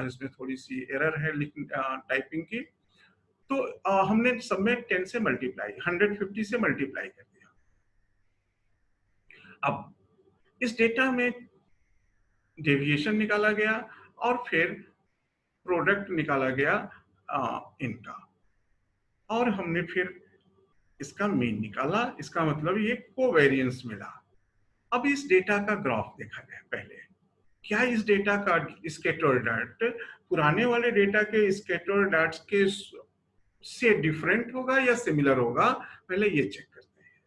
[SPEAKER 1] इसमें थोड़ी सी एरर है टाइपिंग की। तो हमने सब में 10 से मल्टीप्लाई, 150 से मल्टीप्लाई कर दिया। अब इस डेटा में डेविएशन निकाला गया और फिर प्रोडक्ट निकाला गया इनका, और हमने फिर इसका मीन निकाला। इसका मतलब ये कोवेरिएंस मिला। अब इस डेटा का ग्राफ देखा जाए पहले, क्या इस डेटा का स्कैटर डाट पुराने वाले डेटा के स्कैटर डाट्स के से डिफरेंट होगा या सिमिलर होगा, पहले ये चेक करते हैं।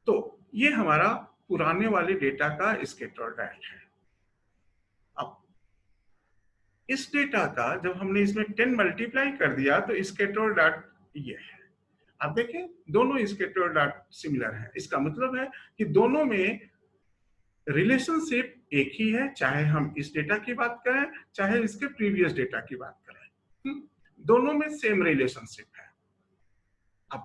[SPEAKER 1] तो ये हमारा पुराने वाले डेटा का स्कैटर डाट है। अब इस डेटा का जब हमने इसमें 10 मल्टीप्लाई कर दिया तो स्कैटर डाट ये है। आप देखें दोनों स्कैटर डाट सिमिलर है, इसका मतलब है कि दोनों में रिलेशनशिप एक ही है, चाहे हम इस डेटा की बात करें चाहे इसके प्रीवियस डेटा की बात करें, दोनों में सेम रिलेशनशिप है। अब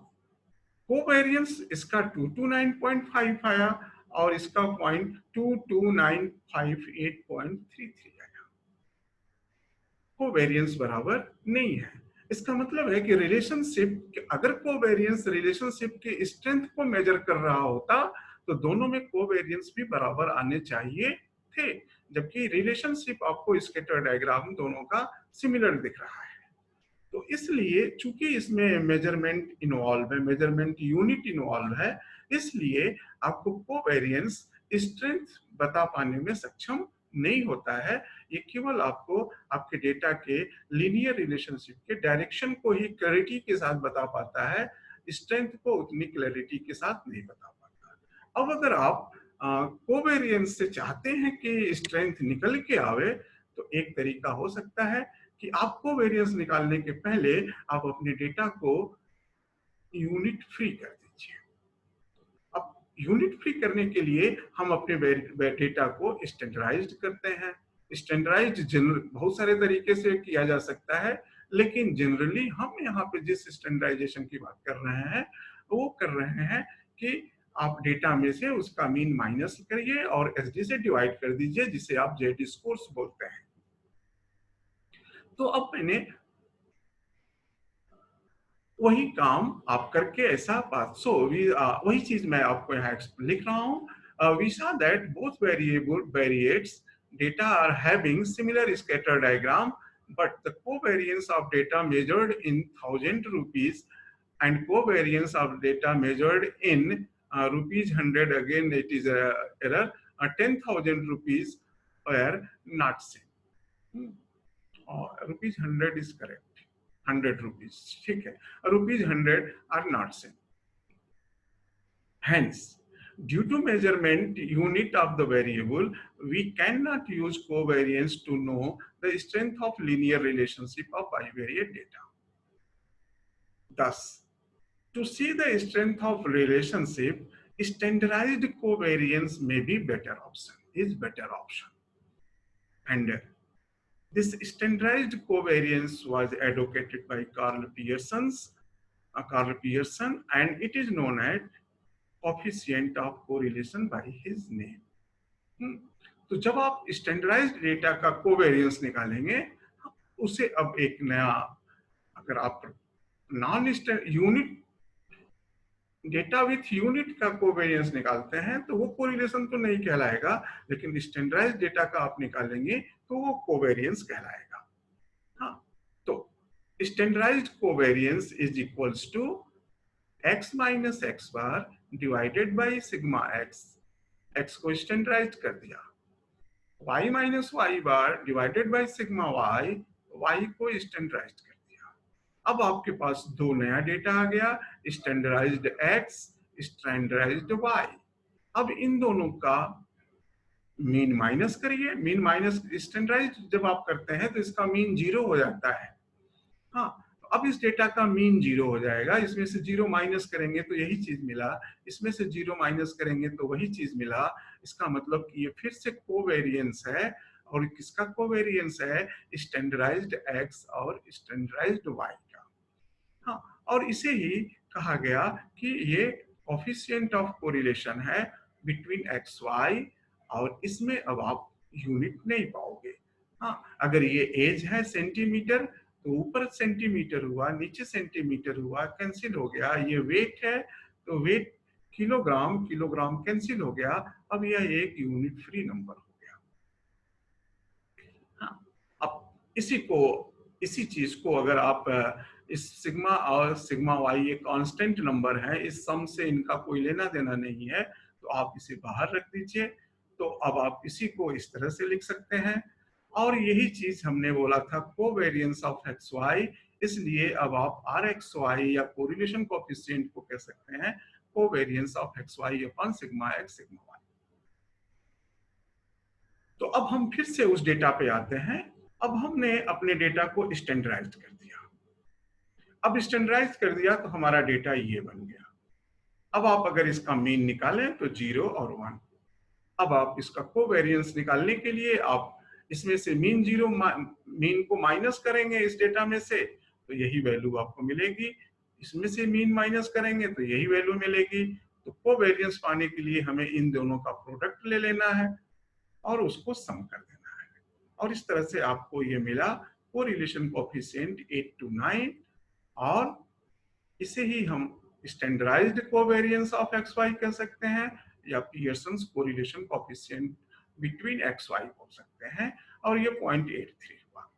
[SPEAKER 1] कोवेरिएंस इसका 229.5 आया और इसका पॉइंट 22958.33 आया। कोवेरिएंस बराबर नहीं है। इसका मतलब है कि रिलेशनशिप, अगर कोवेरिएंस रिलेशनशिप की स्ट्रेंथ को मेजर कर रहा होता तो दोनों में कोवेरिएंस भी बराबर आने चाहिए थे, जबकि रिलेशनशिप आपको स्कैटर डायग्राम दोनों का सिमिलर दिख रहा है। तो इसलिए चूंकि इसमें मेजरमेंट इन्वॉल्व है, मेजरमेंट यूनिट इन्वॉल्व है, इसलिए आपको कोवेरिएंस स्ट्रेंथ बता पाने में सक्षम नहीं होता है। ये केवल आपको आपके डेटा के लीनियर रिलेशनशिप के डायरेक्शन को ही क्लैरिटी के साथ बता पाता है, स्ट्रेंथ को उतनी क्लैरिटी के साथ नहीं बता पाता। अब अगर आप कोवेरिएंस से चाहते हैं कि स्ट्रेंथ निकल के आवे, तो एक तरीका हो सकता है कि आप कोवेरिएंस निकालने के पहले आप अपने डेटा को यूनिट फ्री कर दीजिए। अब यूनिट फ्री करने के लिए हम अपने डेटा को स्टैंडर्डाइज्ड करते हैं। स्टैंडर्डाइज्ड जनरल बहुत सारे तरीके से किया जा सकता है, लेकिन जनरली हम यहाँ पे जिस स्टैंडर्डाइजेशन की बात कर रहे हैं वो कर रहे हैं कि आप डेटा में से उसका मीन माइनस करिए और एसडी से डिवाइड कर दीजिए, जिसे आप जेड स्कोर्स बोलते हैं। तो अब मैंने वही काम आप करके ऐसा बात, सो वही चीज मैं आपको यहाँ लिख रहा हूँ। We saw that both variates data are having similar scatter diagram, but the covariance of data measured in 1,000 rupees and covariance of data measured in rupees 100, again it is a error, 10,000 rupees were not same. Rupees 100 is correct, 100 rupees, ठीक है, rupees 100 are not same. Hence, due to measurement unit of the variable, we cannot use covariance to know the strength of linear relationship of bivariate data. Thus, to see the strength of relationship, standardized covariance may be better option, is better option. And this standardized covariance was advocated by Carl Pearson, and it is known as coefficient of correlation by his name. तो जब आप standardised data का covariance निकालेंगे, उसे अब एक नया, अगर आप non unit data with unit का कोवेरियंस निकालते हैं तो वो कोरिलेशन तो नहीं कहलाएगा, लेकिन स्टैंडर्डाइज्ड डेटा का आप निकालेंगे तो वो कोवेरियंस कहलाएगा। हाँ, तो standardized covariance is equals to x minus X bar divided by sigma X, X को स्टैंडर्डाइज कर दिया, y minus Y bar divided by sigma Y, y को स्टैंडर्डाइज कर दिया। अब आपके पास दो नया डेटा आ गया, स्टैंडर्डाइज्ड x, स्टैंडर्डाइज्ड y। अब इन दोनों का मीन माइनस करिए, मीन माइनस स्टैंडर्डाइज जब आप करते हैं तो इसका मीन 0 हो जाता है। हाँ, तो अब इस डेटा का मीन 0 हो जाएगा, इसमें से 0 माइनस करेंगे तो यही चीज मिला, इसमें से 0 माइनस करेंगे तो वही चीज मिला। इसका मतलब कि ये फिर से कोवेरियंस है, और किसका कोवेरियंस है? स्टैंडर्डाइज्ड x और स्टैंडर्डाइज्ड y का। हाँ, और इसे ही कहा गया कि ये कोफिशिएंट ऑफ कोरिलेशन है बिटवीन एक्स वाई, और इसमें अब आप यूनिट नहीं पाओगे। हाँ, अगर ये एज है सेंटीमीटर तो ऊपर सेंटीमीटर हुआ, नीचे सेंटीमीटर हुआ, कैंसिल हो गया। ये वेट है तो वेट किलोग्राम, किलोग्राम कैंसिल हो गया। अब यह एक यूनिट फ्री नंबर हो गया। हाँ, अब इसी चीज को अगर आप इस सिग्मा और सिग्मा वाई ये कांस्टेंट नंबर है, इस सम से इनका कोई लेना देना नहीं है, तो आप इसे बाहर रख दीजिए। तो अब आप इसी को इस तरह से लिख सकते हैं, और यही चीज हमने बोला था कोवेरियंस ऑफ एक्स वाई, इसलिए अब आप आर एक्स वाई या कोरिलेशन कोएफिशिएंट को कह सकते हैं covariance of X Y upon sigma X sigma Y. तो अब हम फिर से उस डेटा पे आते हैं। अब हमने अपने डेटा को स्टैंडर्डाइज कर दिया। अब स्टैंडर्डाइज कर दिया तो हमारा डेटा ये बन गया। अब आप अगर इसका मीन निकालें तो 0 और 1। अब आप इसका कोवेरियंस निकालने के लिए आप इसमें से मीन 0 मीन को माइनस करेंगे इस डेटा में से, तो यही वैल्यू आपको मिलेगी। इसमें से मीन माइनस करेंगे तो यही वैल्यू मिलेगी। तो कोवेरियंस पाने के लिए हमें इन दोनों का प्रोडक्ट ले लेना है और उसको सम कर देना है, और इस तरह से आपको ये मिला कोरिलेशन कोएफिशिएंट 8 to 9। और इसे ही हम standardized covariance of X Y कह सकते हैं, या Pearson's correlation coefficient between X Y बोल सकते हैं, और ये 0.83 हुआ।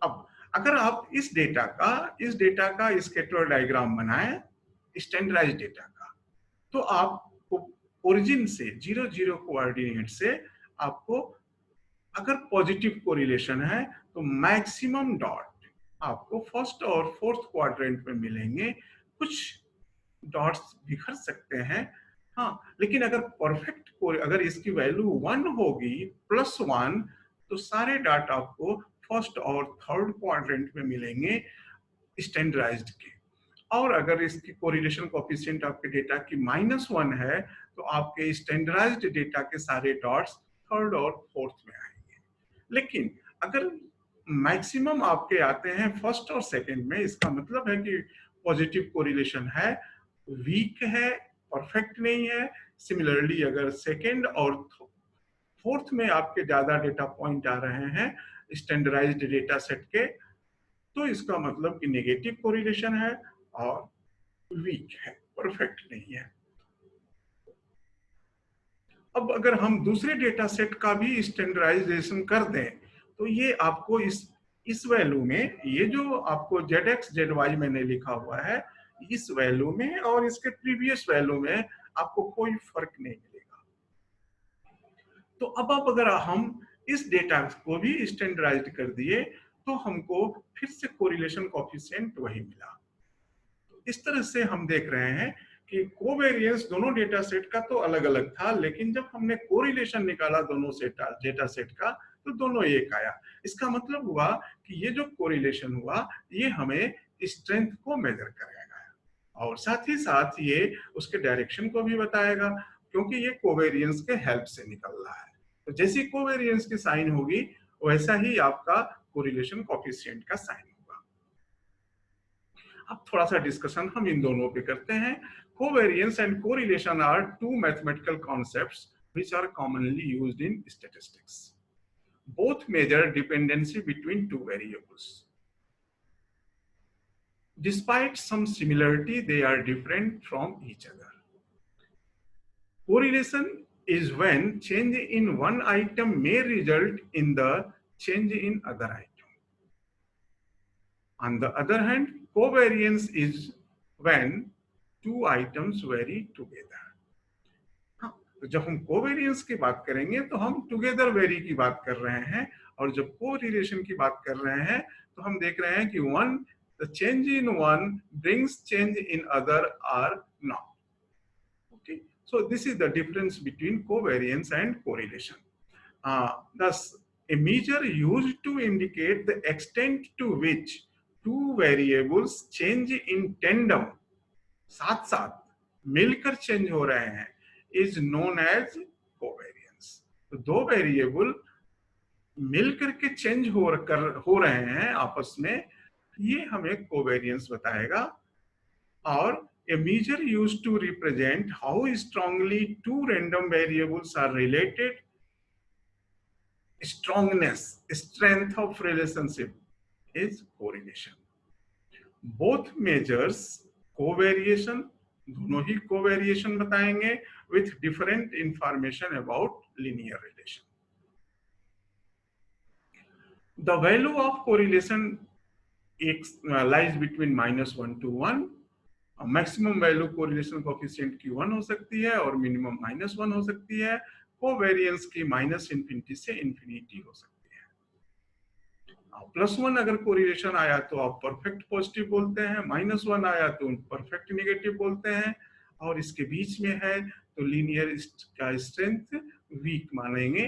[SPEAKER 1] अब अगर आप इस डेटा का स्कैटर डायग्राम बनाएं स्टैंडर्डाइज्ड डेटा का, तो आपको ओरिजिन से 0 0 कोऑर्डिनेट से आपको अगर पॉजिटिव कोरिलेशन है तो मैक्सिमम डॉट आपको फर्स्ट और फोर्थ क्वाड्रेंट में मिलेंगे। कुछ डॉट्स बिखर सकते हैं, हाँ, लेकिन अगर परफेक्ट अगर इसकी वैल्यू 1 होगी +1, तो सारे डॉट आपको फर्स्ट और थर्ड क्वाड्रेंट में मिलेंगे स्टैंडर्डाइज्ड के। और अगर इसकी कोरिलेशन कोएफिशिएंट आपके डेटा की -1 है, तो आपके स्टैंडर्डाइज्ड डेटा के सारे डॉट्स थर्ड और फोर्थ में आएंगे। लेकिन अगर मैक्सिमम आपके आते हैं फर्स्ट और सेकंड में, इसका मतलब है कि पॉजिटिव कोरिलेशन है, वीक है, परफेक्ट नहीं है। सिमिलरली अगर सेकंड और फोर्थ में आपके ज्यादा डेटा पॉइंट आ रहे हैं स्टैंडर्डाइज्ड डेटा सेट के, तो इसका मतलब कि नेगेटिव कोरिलेशन है और वीक है, परफेक्ट नहीं है। अब अगर हम दूसरे डेटा सेट का भी स्टैंडर्डाइजेशन कर दें, तो ये आपको इस वैल्यू में, ये जो आपको ZX ZY मैंने लिखा हुआ है, इस वैल्यू में और इसके प्रीवियस वैल्यू में आपको कोई फर्क नहीं मिलेगा। तो अब अगर हम इस डेटा को भी स्टैंडर्डाइज कर दिए तो हमको फिर से कोरिलेशन कोएफिशिएंट वही मिला। इस तरह से हम देख रहे हैं कि कोवेरियंस दोनों डेटा सेट का तो अलग अलग था, लेकिन जब हमने कोरिलेशन निकाला दोनों डेटा सेट का तो दोनों एक आया। इसका मतलब हुआ कि ये जो कोरिलेशन हुआ ये हमें स्ट्रेंथ को मेजर करेगा, और साथ ही साथ ये उसके डायरेक्शन को भी बताएगा, क्योंकि ये कोवेरियंस के हेल्प से निकल रहा है। तो जैसी कोवेरियंस की साइन होगी वैसा ही आपका कोरिलेशन कोएफिशिएंट का साइन होगा। अब थोड़ा सा डिस्कशन हम इन दोनों पे करते हैं। Covariance and correlation are two mathematical concepts which are commonly used in statistics. Both measure dependency between two variables. Despite some similarity, they are different from each other. Correlation is when change in one item may result in the change in other item. On the other hand, covariance is when two items vary together. हाँ, तो जब हम covariance की बात करेंगे तो हम together very की बात कर रहे हैं, और जब कोरिलेशन की बात कर रहे हैं तो हम देख रहे हैं कि one the change in one brings change in other or not. Okay, so this is the difference between covariance and correlation. Thus, a measure used to indicate the extent to which two variables change in tandem, साथ साथ मिलकर change हो रहे हैं, is known as covariance. तो दो variable मिलकर के चेंज हो रहे हैं आपस में, ये हमें कोवेरियंस बताएगा. और a measure used to represent how strongly two random variables are related, strength of relationship is correlation. Both measures covariation, दोनों ही covariation बताएंगे with different information about linear relation. The value of correlation lies between -1 to 1. Maximum value correlation coefficient की 1 हो सकती है और minimum -1 हो सकती है. कोवेरियंस की -∞ से इन्फिनिटी हो सकती है. +1 अगर कोरिलेशन आया तो आप परफेक्ट पॉजिटिव बोलते हैं, -1 आया तो परफेक्ट नेगेटिव बोलते हैं, और इसके बीच में है तो लीनियर का स्ट्रेंथ वीक मानेंगे.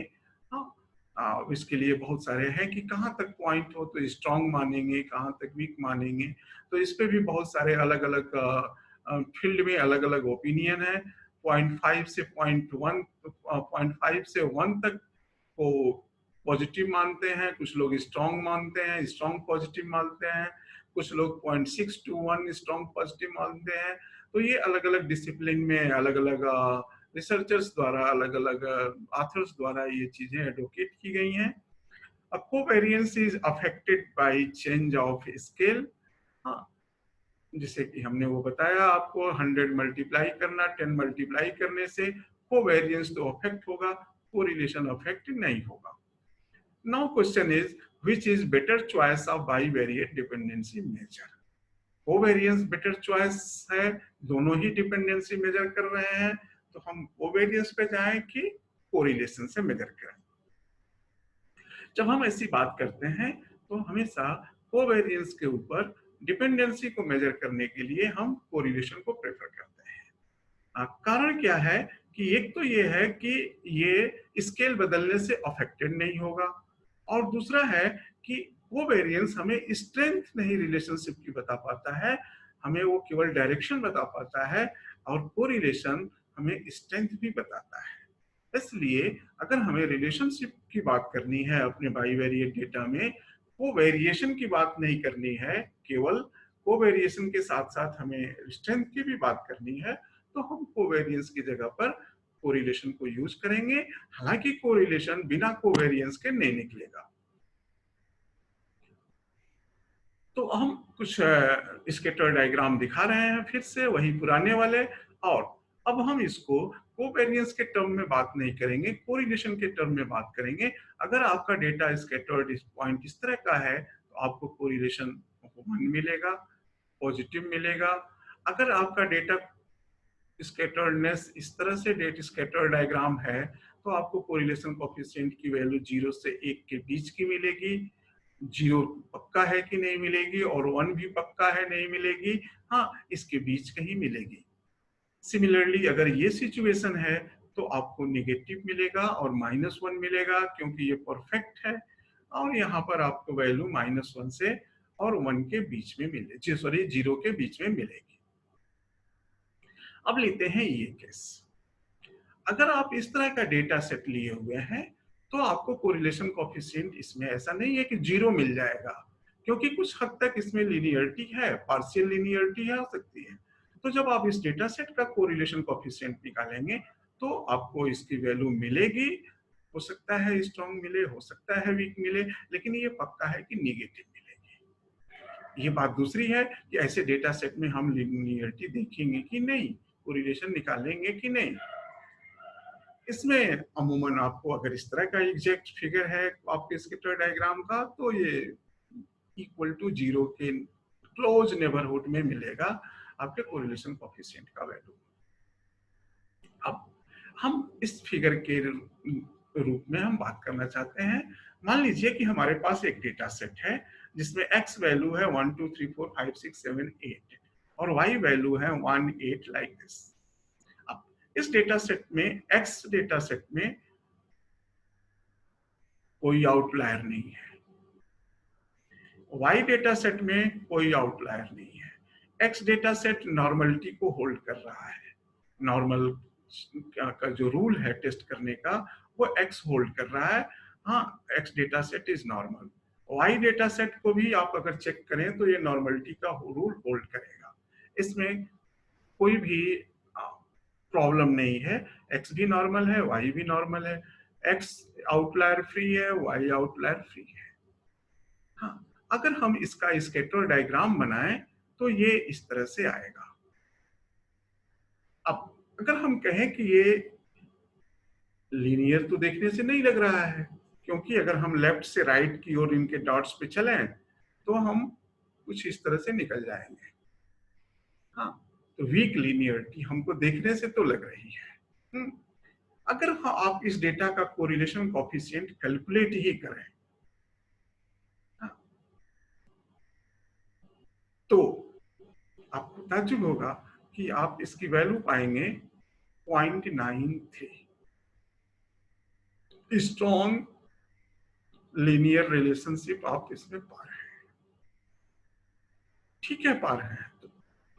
[SPEAKER 1] इसके लिए बहुत सारे हैं कि कहाँ तक पॉइंट हो तो स्ट्रॉन्ग मानेंगे, कहाँ तक वीक मानेंगे. तो इस पे भी बहुत सारे अलग अलग फील्ड में अलग अलग ओपिनियन है. 0.5 से 0.1, 0.5 से 1 तक को पॉजिटिव मानते हैं, कुछ लोग स्ट्रॉन्ग मानते हैं, स्ट्रॉन्ग पॉजिटिव मानते हैं, कुछ लोग 0.6 to 1 स्ट्रॉन्ग पॉजिटिव मानते हैं. तो ये अलग अलग डिसिप्लिन में अलग अलग रिसर्चर्स द्वारा, अलग अलग ऑथर्स द्वारा ये चीजें एडवोकेट की गई हैं. Covariance is affected by change of scale. हाँ, जैसे कि हमने वो बताया आपको, 100 मल्टीप्लाई करना 10 मल्टीप्लाई करने से कोवेरियंस तो अफेक्ट होगा, कोरिलेशन अफेक्ट नहीं होगा. Now question is which is better choice of bivariate dependency measure. Covariance better choice है, दोनों ही डिपेंडेंसी मेजर कर रहे हैं, तो हम कोवेरियंस पे जाएं कि कोरिलेशन से मेजर करें. जब हम ऐसी बात करते हैं तो हमेशा कोवेरियंस के ऊपर डिपेंडेंसी को मेजर करने के लिए हम कोरिलेशन को प्रेफर करते हैं. कारण क्या है कि एक तो ये है कि ये स्केल बदलने से अफेक्टेड नहीं होगा, और दूसरा है कि कोवेरियंस हमें स्ट्रेंथ नहीं रिलेशनशिप की बता पाता है, हमें वो केवल डायरेक्शन बता पाता है, और कोरिलेशन हमें स्ट्रेंथ भी बताता है. इसलिए अगर हमें रिलेशनशिप की बात करनी है अपने बाइवेरिएट डेटा में, कोवेरिएशन की बात नहीं करनी है, केवल कोवेरिएशन के साथ साथ हमें स्ट्रेंथ की भी बात करनी है, तो हम कोवेरियंस की जगह पर कोरिलेशन को यूज करेंगे. हालांकि कोरिलेशन बिना कोवेरियंस के नहीं निकलेगा. तो हम कुछ स्कैटर डायग्राम दिखा रहे हैं, फिर से वही पुराने वाले, और अब हम इसको कोवेरियंस के टर्म में बात नहीं करेंगे, कोरिलेशन के टर्म में बात करेंगे. अगर आपका डेटा स्कैटर्ड पॉइंट इस तरह का है तो आपको कोरिलेशन 1 मिलेगा, पॉजिटिव मिलेगा. अगर आपका डेटा स्कैटर्डनेस इस तरह से डेटा स्कैटर डायग्राम है तो आपको कोरिलेशन कोएफिशिएंट की वैल्यू 0 से 1 के बीच की मिलेगी. 0 पक्का है कि नहीं मिलेगी, और 1 भी पक्का है नहीं मिलेगी, हाँ इसके बीच कहीं मिलेगी. सिमिलरली अगर ये सिचुएशन है तो आपको नेगेटिव मिलेगा और -1 मिलेगा, क्योंकि ये परफेक्ट है, और यहाँ पर आपको वैल्यू -1 से और 1 के बीच में मिलेगी, सॉरी 0 के बीच में मिलेगी. अब लेते हैं ये केस. अगर आप इस तरह का डेटा सेट लिए हुए हैं तो आपको कोरिलेशन कोएफिशिएंट इसमें ऐसा नहीं है कि 0 मिल जाएगा, क्योंकि कुछ हद तक इसमें लिनियरिटी है, पार्शियल लिनियरिटी हो सकती है. तो जब आप इस डेटा सेट का कोरिलेशन कोएफिशिएंट निकालेंगे तो आपको इसकी वैल्यू मिलेगी. हो सकता है स्ट्रॉन्ग मिले, हो सकता है वीक मिले, लेकिन ये पक्का है कि नेगेटिव मिलेगी. ये बात दूसरी है कि ऐसे डेटा सेट में हम लीनियरिटी देखेंगे कि नहीं, कोरिलेशन निकालेंगे कि नहीं। इसमें अमूमन आपको अगर इस तरह का एग्जैक्ट फिगर है आपके स्कैटर डायग्राम का, तो ये इक्वल टू 0 के क्लोज नेबरहुड में मिलेगा आपके कोरिलेशन कोएफिशिएंट का वैल्यू। अब हम इस फिगर के रूप में हम बात करना चाहते हैं। मान लीजिए कि हमारे पास एक डेटा सेट है जिसमें x वैल्यू है 1 2 3 4 5 6 7 8 और y वैल्यू है 1 8 लाइक दिस। अब इस डेटा सेट में x डेटा सेट में कोई आउटलायर नहीं है, y डेटा सेट में कोई आउटलायर नहीं है, x डेटा सेट नॉर्मलिटी को होल्ड कर रहा है। नॉर्मल का जो रूल है टेस्ट करने का वो x होल्ड कर रहा है। हाँ, x data set is normal. y data set को भी आप अगर चेक करें तो ये नॉर्मलिटी का रूल होल्ड करेगा, इसमें कोई भी प्रॉब्लम नहीं है। x भी नॉर्मल है, y भी नॉर्मल है, x आउटलायर फ्री है, y आउटलायर फ्री है। हाँ, अगर हम इसका स्कैटर डायग्राम बनाएं तो ये इस तरह से आएगा। अब अगर हम कहें कि ये लीनियर तो देखने से नहीं लग रहा है, क्योंकि अगर हम लेफ्ट से राइट की ओर इनके डॉट्स पे चलें तो हम कुछ इस तरह से निकल जाएंगे। हाँ, तो वीक लीनियरिटी हमको देखने से तो लग रही है। अगर आप इस डेटा का कोरिलेशन कोएफिशिएंट कैलकुलेट ही करें तो आपको ताज्जुब होगा कि आप इसकी वैल्यू पाएंगे 0.93। स्ट्रॉन्ग लीनियर रिलेशनशिप आप इसमें पा रहे हैं। ठीक है, पा रहे हैं तो,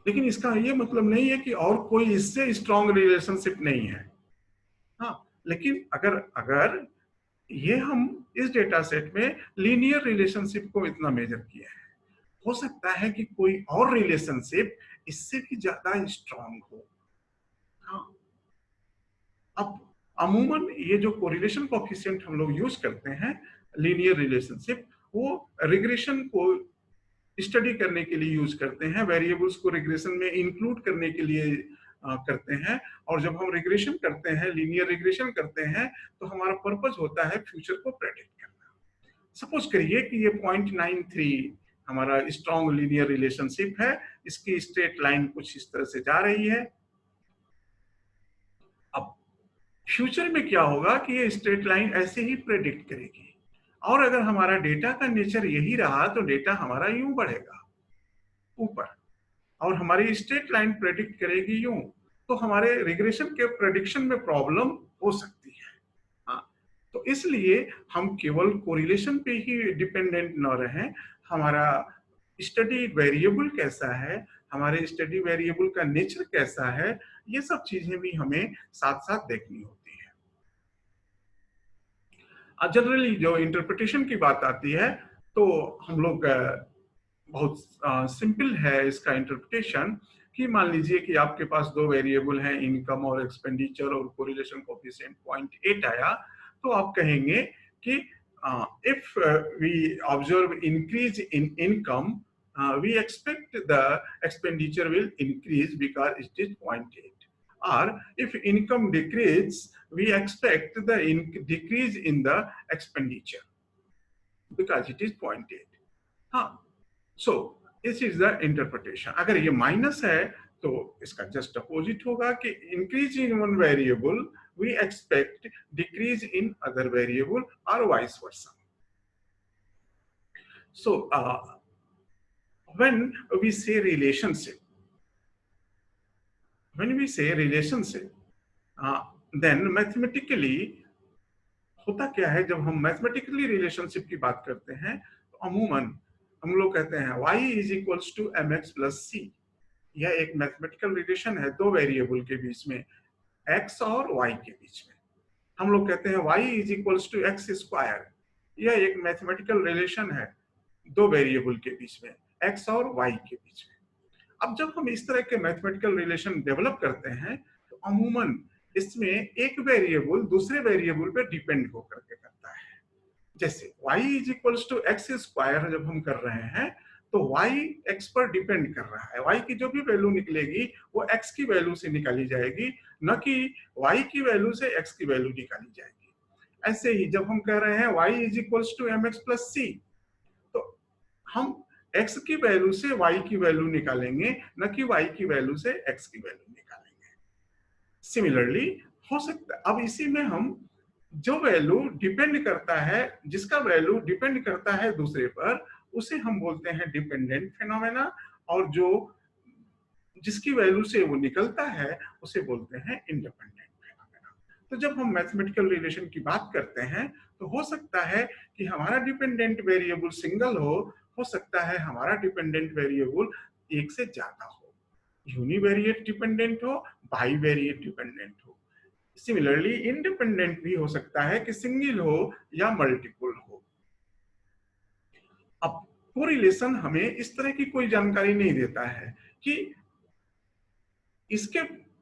[SPEAKER 1] लेकिन इसका ये मतलब नहीं है कि और कोई इससे स्ट्रॉन्ग रिलेशनशिप नहीं है। हाँ, लेकिन अगर अगर ये हम इस डेटा सेट में लीनियर रिलेशनशिप को इतना मेजर किया है, हो सकता है कि कोई और रिलेशनशिप इससे भी ज्यादा स्ट्रॉन्ग हो। हाँ, अब अमूमन ये जो कोरिलेशन कोएफिशिएंट हम लोग यूज करते हैं लीनियर रिलेशनशिप, वो रिग्रेशन को स्टडी करने के लिए यूज करते हैं, वेरिएबल्स को रिग्रेशन में इंक्लूड करने के लिए करते हैं। और जब हम रिग्रेशन करते हैं, लीनियर रिग्रेशन करते हैं, तो हमारा पर्पस होता है फ्यूचर को प्रेडिक्ट करना। सपोज करिए कि ये 0.93 हमारा स्ट्रॉन्ग लीनियर रिलेशनशिप है, इसकी स्ट्रेट लाइन कुछ इस तरह से जा रही है। अब फ्यूचर में क्या होगा कि ये स्ट्रेट लाइन ऐसे ही प्रेडिक्ट करेगी, और अगर हमारा डेटा का नेचर यही रहा तो डेटा हमारा यूं बढ़ेगा ऊपर, और हमारी स्ट्रेट लाइन प्रेडिक्ट करेगी यूं, तो हमारे रिग्रेशन के प्रेडिक्शन में प्रॉब्लम हो सकती है। हाँ, तो इसलिए हम केवल कोरिलेशन पे ही डिपेंडेंट न रहें। हमारा स्टडी वेरिएबल कैसा है, हमारे स्टडी वेरिएबल का नेचर कैसा है, ये सब चीजें भी हमें साथ साथ देखनी होती है। जनरली जो इंटरप्रिटेशन की बात आती है तो हम लोग बहुत सिंपल है इसका इंटरप्रिटेशन, कि मान लीजिए कि आपके पास दो वेरिएबल हैं, इनकम और एक्सपेंडिचर, और कोरिलेशन कोएफिशिएंट 0.8 आया, तो आप कहेंगे कि if we observe increase in income, we expect the expenditure will increase because it is 0.8, or if income decrease, we expect the decrease in the expenditure because it is 0.8. हाँ, so this is the interpretation. अगर ये minus है तो इसका just opposite होगा कि increase in one variable we expect decrease in other variable or vice versa. So when we say relationship, then mathematically होता क्या है, जब हम मैथमेटिकली रिलेशनशिप की बात करते हैं तो अमूमन हम लोग कहते हैं y is equals to mx plus c। यह एक मैथमेटिकल रिलेशन है दो वेरिएबल के बीच में, x और y के बीच में। हम लोग कहते हैं y is equals to X square. यह एक मैथमेटिकल रिलेशन है दो वेरिएबल के बीच में, x और y के बीच में। अब जब हम इस तरह के मैथमेटिकल रिलेशन डेवलप करते हैं तो अमूमन इसमें एक वेरिएबल दूसरे वेरिएबल पे डिपेंड होकर के करता है। जैसे y is equals to X square जब हम कर रहे हैं तो y x पर डिपेंड कर रहा है। y की जो भी वैल्यू निकलेगी वो x की वैल्यू से निकाली जाएगी, न कि y की वैल्यू से x की वैल्यू निकाली जाएगी। ऐसे ही जब हम कह रहे हैं y is equals to M X plus C, तो हम x की वैल्यू से y की वैल्यू निकालेंगे, न कि y की वैल्यू से x की वैल्यू निकालेंगे। सिमिलरली हो सकता है, अब इसी में हम जो वैल्यू डिपेंड करता है, जिसका वैल्यू डिपेंड करता है दूसरे पर, उसे हम बोलते हैं डिपेंडेंट फिनोमेना, और जो जिसकी वैल्यू से वो निकलता है उसे बोलते हैं इंडिपेंडेंट फिनोमेना। तो जब हम मैथमेटिकल रिलेशन की बात करते हैं तो हो सकता है कि हमारा डिपेंडेंट वेरिएबल सिंगल हो सकता है हमारा डिपेंडेंट वेरिएबल एक से ज्यादा हो, यूनिवेरिएट डिपेंडेंट हो, बाईवेरिएट डिपेंडेंट हो। सिमिलरली इंडिपेंडेंट भी हो सकता है कि सिंगल हो या मल्टीपल हो। अब कोरिलेशन हमें इस तरह की कोई जानकारी नहीं देता है कि इसके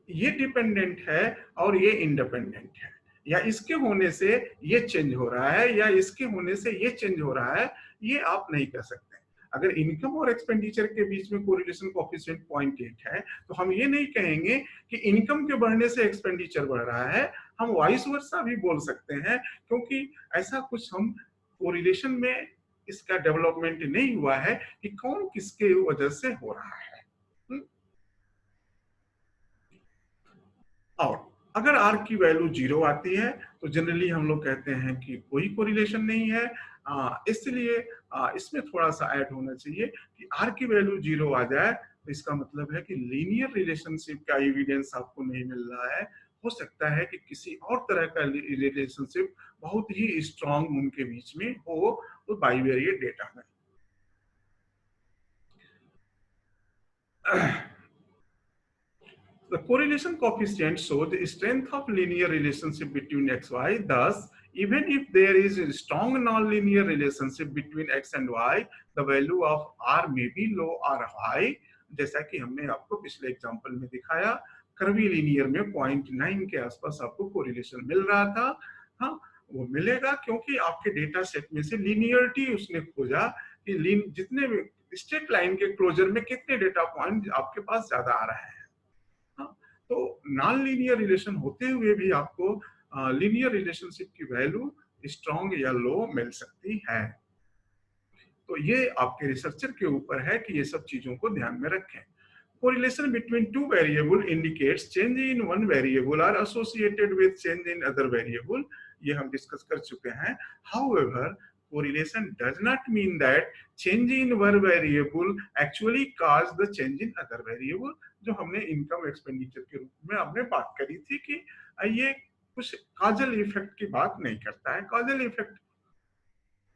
[SPEAKER 1] ये डिपेंडेंट है और ये इंडिपेंडेंट है, या इसके होने से ये चेंज हो रहा है या इसके होने से ये चेंज हो रहा है, ये आप नहीं कह सकते। अगर इनकम और एक्सपेंडिचर के बीच में कोरिलेशन कोएफिशिएंट 0.8 है तो हम ये नहीं कहेंगे कि इनकम के बढ़ने से एक्सपेंडिचर बढ़ रहा है, हम वाइस वर्सा भी बोल सकते हैं, क्योंकि ऐसा कुछ हम कोरिलेशन में इसका डेवलपमेंट नहीं हुआ है कि कौन किसके वजह से हो रहा है। और अगर r की वैल्यू 0 आती है तो जनरली हम लोग कहते हैं कि कोई कोरिलेशन नहीं है। इसलिए इसमें थोड़ा सा ऐड होना चाहिए कि r की वैल्यू 0 आ जाए तो इसका मतलब है कि लीनियर रिलेशनशिप का एविडेंस आपको नहीं मिल रहा है। हो सकता है कि किसी और तरह का रिलेशनशिप बहुत ही स्ट्रांग उनके बीच में हो, तो बाइवेरिएट डेटा में the correlation coefficient shows the strength of linear relationship between xy. Thus, even if there is a strong non-linear relationship between x and y, the value of r may be low or high. जैसा कि हमने आपको पिछले example में दिखाया, curvy linear में 0.9 के आसपास आपको कोरिलेशन मिल रहा था। हाँ, वो मिलेगा क्योंकि आपके डेटा सेट में से लीनियरिटी उसने खोजा कि जितने स्ट्रेट लाइन के क्लोजर में कितने डेटा पॉइंट आपके पास ज्यादा आ रहे हैं। तो नॉन लीनियर रिलेशन होते हुए भी आपको लीनियर रिलेशनशिप की वैल्यू स्ट्रॉन्ग या लो मिल सकती है। तो ये आपके रिसर्चर के ऊपर है कि ये सब चीजों को ध्यान में रखें। Correlation between two variable indicates change in one variable are associated with change in other variable. ये हम डिस्कस कर चुके हैं। However, correlation does not mean that change in one variable actually cause the change in other variable. जो हमने income expenditure के रूप में आपने बात करी थी कि ये कुछ काजल इफेक्ट की बात नहीं करता है। काजल इफेक्ट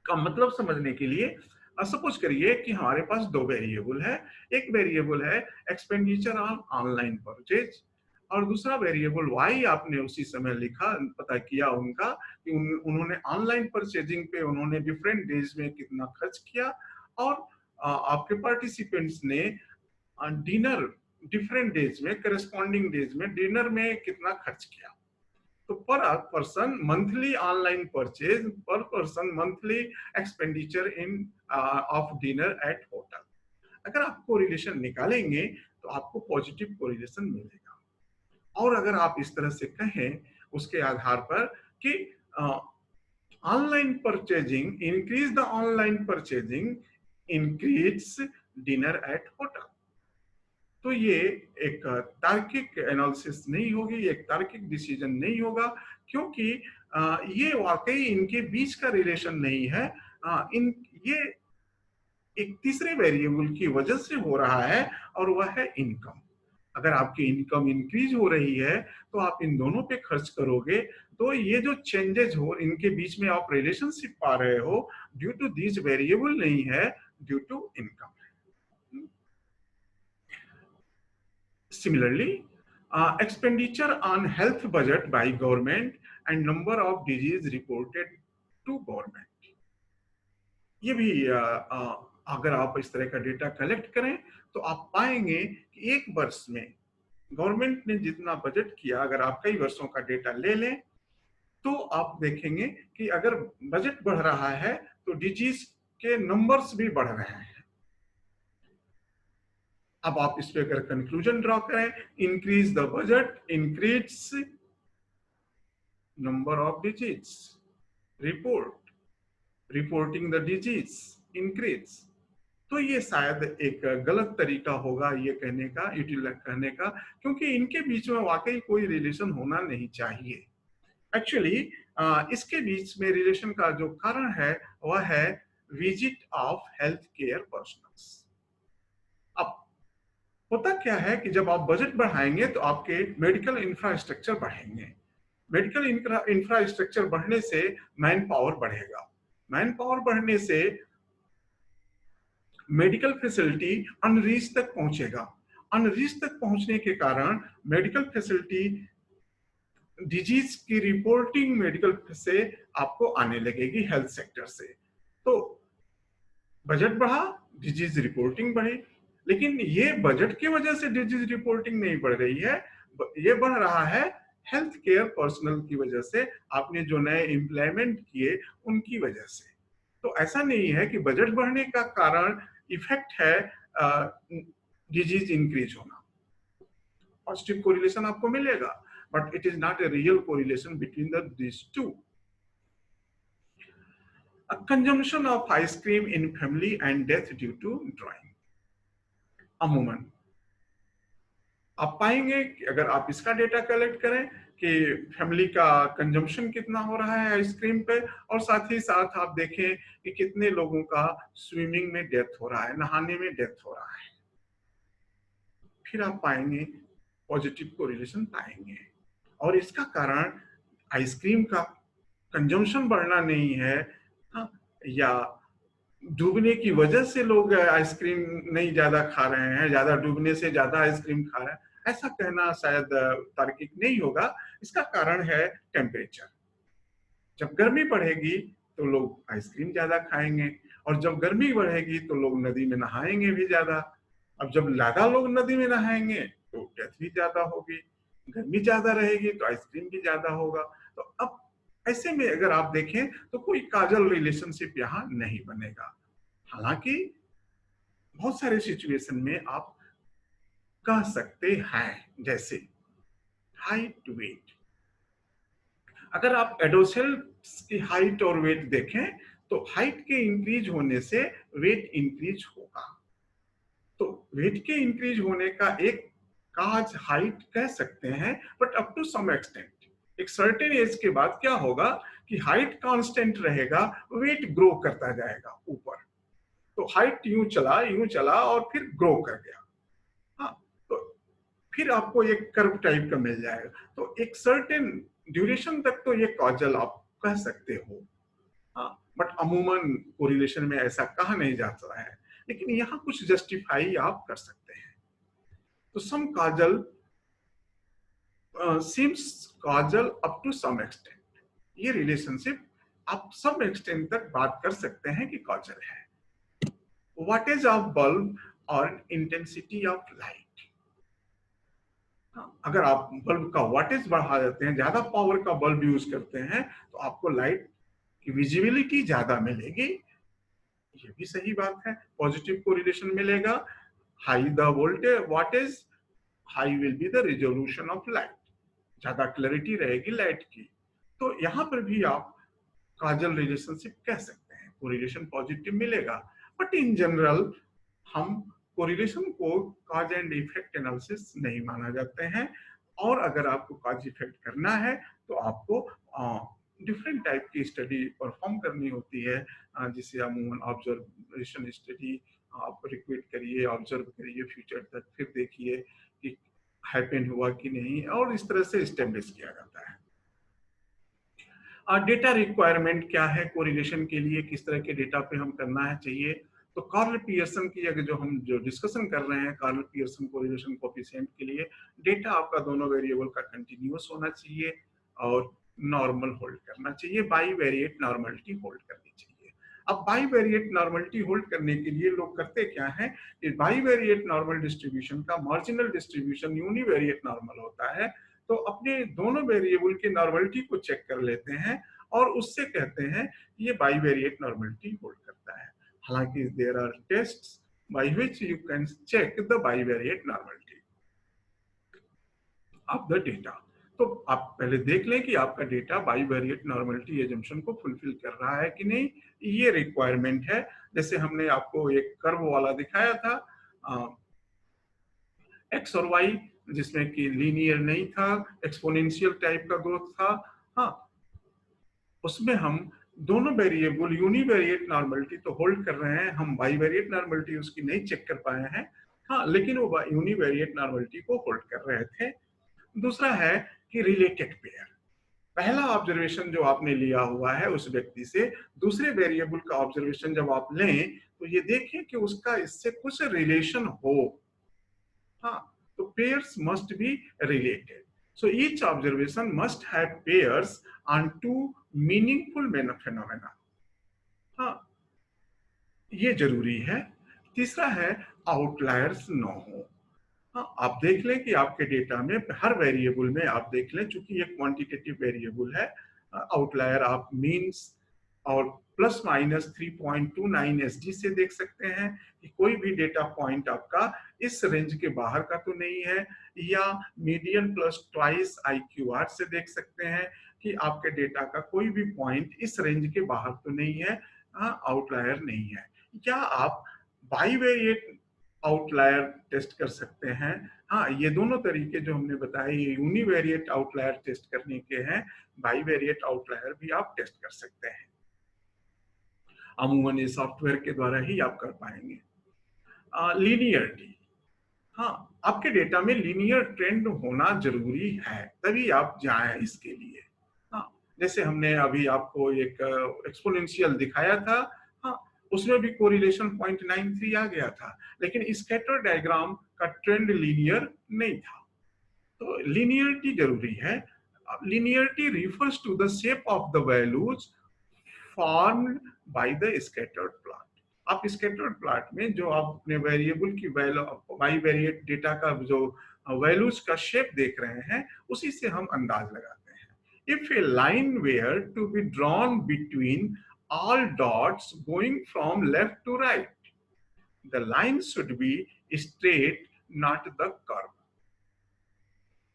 [SPEAKER 1] का मतलब समझने के लिए सपोज करिए कि हमारे पास दो वेरिएबल है। एक वेरिएबल है एक्सपेंडिचर ऑन ऑनलाइन परचेज, और दूसरा वेरिएबल y आपने उसी समय लिखा, पता किया उनका कि उन्होंने ऑनलाइन परचेजिंग पे उन्होंने डिफरेंट डेज में कितना खर्च किया, और आपके पार्टिसिपेंट्स ने डिनर डिफरेंट डेज में, करस्पॉन्डिंग डेज में डिनर में कितना खर्च किया। तो पर पर्सन मंथली ऑनलाइन परचेज, पर person monthly expenditure in of dinner eight hotel. अगर आप कोरिलेशन निकालेंगे तो आपको पॉजिटिव कोरिलेशन मिलेगा। और अगर आप इस तरह से कहें उसके आधार पर कि online purchasing increase the online purchasing increase dinner eight hotel, तो ये एक तार्किक एनालिसिस नहीं होगी, एक तार्किक डिसीजन नहीं होगा, क्योंकि ये वाकई इनके बीच का रिलेशन नहीं है। इन ये एक तीसरे वेरिएबल की वजह से हो रहा है और वह है इनकम। अगर आपकी इनकम इंक्रीज हो रही है तो आप इन दोनों पे खर्च करोगे, तो ये जो चेंजेस हो इनके बीच में आप रिलेशनशिप पा रहे हो, ड्यू टू दिस वेरिएबल नहीं है, due to income. Similarly, expenditure on health budget by government and number of disease reported to government. ये भी अगर आप इस तरह का डेटा कलेक्ट करें तो आप पाएंगे कि एक वर्ष में गवर्नमेंट ने जितना बजट किया, अगर आप कई वर्षों का डेटा ले लें तो आप देखेंगे कि अगर बजट बढ़ रहा है तो डिजीज के नंबर्स भी बढ़ रहे हैं। अब आप इस पे अगर कंक्लूजन ड्रॉ करें, increase the budget, increase number of disease, report, reporting the disease increase. तो ये शायद एक गलत तरीका होगा ये कहने का, यूटिलाइज कहने का, क्योंकि इनके बीच में वाकई कोई रिलेशन होना नहीं चाहिए। एक्चुअली इसके बीच में रिलेशन का जो कारण है वह है visit of health care personnels. अब होता क्या है कि जब आप बजट बढ़ाएंगे तो आपके मेडिकल इंफ्रास्ट्रक्चर बढ़ेंगे। मेडिकल इंफ्रास्ट्रक्चर बढ़ने से मैन पावर बढ़ेगा, मैन पावर बढ़ने से मेडिकल फैसिलिटी अनरीच तक पहुंचेगा, अनरीच तक पहुंचने के कारण मेडिकल फैसिलिटी डिजीज की रिपोर्टिंग मेडिकल से आपको आने लगेगी, हेल्थ सेक्टर से। तो बजट बढ़ा, डिजीज रिपोर्टिंग बढ़ी, लेकिन ये बजट की वजह से डिजीज रिपोर्टिंग नहीं बढ़ रही है, ये बढ़ रहा है हेल्थ केयर पर्सनल की वजह से, आपने जो नए एम्प्लॉयमेंट किए उनकी वजह से। तो ऐसा नहीं है कि बजट बढ़ने का कारण इफेक्ट है डिजीज इंक्रीज होना। पॉजिटिव कोरिलेशन आपको मिलेगा, but it is not a real correlation between these two. A consumption of ice cream in family and death due to drawing. अमूमन आप पाएंगे कि अगर आप इसका डेटा कलेक्ट करें कि फैमिली का कंजम्पशन कितना हो रहा है आइसक्रीम पे, और साथ ही साथ आप देखें कि कितने लोगों का स्विमिंग में डेथ हो रहा है, नहाने में डेथ हो रहा है, फिर आप पाएंगे पॉजिटिव कोरिलेशन पाएंगे। और इसका कारण आइसक्रीम का कंजम्पशन बढ़ना नहीं है, हाँ, या डूबने की वजह से लोग आइसक्रीम नहीं ज्यादा खा रहे हैं, ज्यादा डूबने से ज्यादा आइसक्रीम खा रहे हैं, ऐसा कहना शायद तार्किक नहीं होगा। इसका कारण है टेम्परेचर। जब गर्मी बढ़ेगी तो लोग आइसक्रीम ज्यादा खाएंगे, और जब गर्मी बढ़ेगी तो लोग नदी में नहाएंगे भी ज्यादा। अब जब ज्यादा लोग नदी में नहाएंगे तो डेथ भी ज्यादा होगी, गर्मी ज्यादा रहेगी तो आइसक्रीम भी ज्यादा होगा। तो अब ऐसे में अगर आप देखें तो कोई काजल रिलेशनशिप यहाँ नहीं बनेगा। हालांकि बहुत सारे सिचुएशन में आप कह सकते हैं, जैसे हाइट वेट। अगर आप एडोसल्ट्स की हाइट और वेट देखें तो हाइट के इंक्रीज होने से वेट इंक्रीज होगा। तो वेट के इंक्रीज होने का एक काज हाइट कह सकते हैं, but up to some extent. एक सर्टेन एज के बाद क्या होगा कि हाइट कांस्टेंट रहेगा, वेट ग्रो करता जाएगा ऊपर। तो हाइट यूं चला और फिर ग्रो कर गया। हाँ, तो फिर आपको एक कर्व टाइप का मिल जाएगा। तो एक सर्टेन ड्यूरेशन तक तो ये कॉजल आप कह सकते हो, हाँ, बट अमूमन कोरिलेशन में ऐसा कहा नहीं जाता है, लेकिन यहाँ कुछ जस्टिफाई आप कर सकते हैं। तो some causal seems causal up to some extent. ये रिलेशनशिप आप सम एक्सटेंट तक बात कर सकते हैं कि काजल है। wattage ऑफ बल्ब और इंटेंसिटी ऑफ लाइट। अगर आप बल्ब का वाटेज बढ़ा देते हैं, ज्यादा पावर का बल्ब यूज करते हैं, तो आपको लाइट की विजिबिलिटी ज्यादा मिलेगी। ये भी सही बात है, पॉजिटिव कोरिलेशन मिलेगा। High the voltage wattage, high will be the resolution of light, ज्यादा क्लैरिटी रहेगी लाइट की। तो यहाँ पर भी आप काजल रिलेशनशिप कह सकते हैं, कोरिलेशन पॉजिटिव मिलेगा। बट इन जनरल हम कोरिलेशन को कॉज एंड इफेक्ट एनालिसिस नहीं माना जाते हैं। और अगर आपको कॉज इफेक्ट करना है तो आपको डिफरेंट टाइप की स्टडी परफॉर्म करनी होती है, जिसे अमूमन ऑब्जर्वेशन स्टडी आप रिक्वेट करिए, ऑब्जर्व करिए फ्यूचर तक, फिर देखिए कि हैपन हुआ कि नहीं, और इस तरह से स्टेब्लिश किया जाता है। डेटा रिक्वायरमेंट क्या है कोरिलेशन के लिए, किस तरह के डेटा पे हम करना है चाहिए। तो कार्ल पियर्सन की अगर जो डिस्कशन कर रहे हैं, कार्ल पियर्सन कोरिलेशन कोएफिशिएंट के लिए डेटा आपका दोनों वेरिएबल का कंटिन्यूअस होना चाहिए और नॉर्मल होल्ड करना चाहिए, बाई वेरिएट नॉर्मलिटी होल्ड करनी चाहिए। अब बाई वेरिएट नॉर्मलिटी होल्ड करने के लिए लोग करते क्या है कि बाई वेरिएट नॉर्मल डिस्ट्रीब्यूशन का मार्जिनल डिस्ट्रीब्यूशन यूनिवेरिएट नॉर्मल होता है, तो अपने दोनों वेरिएबल की नॉर्मलिटी को चेक कर लेते हैं और उससे कहते हैं ये बाई वेरिएट नॉर्मलिटी होल्ड करता है। हालांकि there are tests by which you can check the bivariate normality of the data. तो आप पहले देख लें कि आपका डेटा बाइवेरिएट नॉर्मलिटी एजम्पशन को फुलफिल कर रहा है कि नहीं, ये रिक्वायरमेंट है। जैसे हमने आपको एक कर्व वाला दिखाया था एक्स और वाई, जिसमें कि लीनियर नहीं था, एक्सपोनेंशियल टाइप का ग्रोथ था। हाँ, उसमें हम दोनों वेरिएबल यूनिवेरिएट नॉर्मलिटी तो होल्ड कर रहे हैं, हम बाइवेरिएट नॉर्मलिटी उसकी नहीं चेक कर पाए हैं। हाँ, लेकिन वो यूनिवेरिएट नॉर्मलिटी को होल्ड कर रहे थे। दूसरा है कि रिलेटेड पेयर, पहला ऑब्जर्वेशन जो आपने लिया हुआ है उस व्यक्ति से, दूसरे वेरिएबल का ऑब्जर्वेशन जब आप लें तो ये देखें कि उसका इससे कुछ रिलेशन हो। हाँ, तो pairs must be related, so each observation must have pairs on two meaningful phenomena. हाँ, ये जरूरी है। तीसरा है आउटलायर्स न हो। हाँ, आप देख लें कि आपके डेटा में हर वेरिएबल में आप देख लें, चूंकि ये क्वांटिटेटिव वेरिएबल है, आउटलायर आप मीन्स और प्लस माइनस 3.29 एसडी से देख सकते हैं कि कोई भी डेटा पॉइंट आपका इस रेंज के बाहर का तो नहीं है, या मीडियन प्लस ट्वाइस IQR से देख सकते हैं कि आपके डेटा का कोई भी पॉइंट इस रेंज के बाहर तो नहीं है, आउटलायर नहीं है। या आप बाइवेरिएट आउटलायर टेस्ट कर सकते हैं। हाँ, ये दोनों तरीके जो हमने बताए ये यूनिवेरिएट आउटलायर टेस्ट करने के हैं, बाइवेरिएट आउटलायर भी आप टेस्ट कर सकते हैं। अमूमन ये सॉफ्टवेयर के द्वारा ही आप कर पाएंगे। लीनियरिटी, हाँ, आपके डेटा में लीनियर ट्रेंड होना जरूरी है, तभी आप जाएं इसके लिए। हाँ, जैसे हमने अभी आपको एक एक्सपोनेंशियल दिखाया था, हाँ, उसमें भी कोरिलेशन 0.93 आ गया था, लेकिन स्कैटर डायग्राम का ट्रेंड लीनियर नहीं था। तो लीनियरिटी जरूरी है। Linearity refers to the shape of the values formed by the scattered plot. आप स्कैटर्ड प्लॉट में जो आप अपने वेरिएबल की वैल्यू बाइवेरिएट डेटा का जो वैल्यूज का शेप देख रहे हैं, उसी से हम अंदाज लगाते हैं। If a line were to be drawn between all dots going from left to right, the line should be straight, not the curve.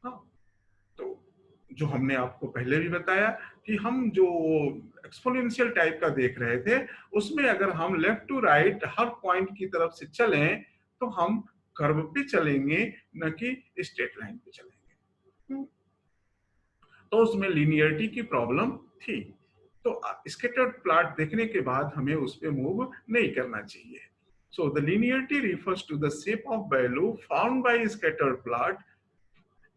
[SPEAKER 1] हाँ, तो जो हमने आपको पहले भी बताया कि हम जो एक्सपोनेंशियल टाइप का देख रहे थे, उसमें अगर हम लेफ्ट टू राइट हर पॉइंट की तरफ से चलें तो हम कर्व पे चलेंगे, न कि स्ट्रेट लाइन पे चलेंगे। तो उसमें लीनियरिटी की प्रॉब्लम थी। तो स्कैटर्ड प्लॉट देखने के बाद हमें उस पर मूव नहीं करना चाहिए। So the linearity refers to the shape of value found by scattered plot.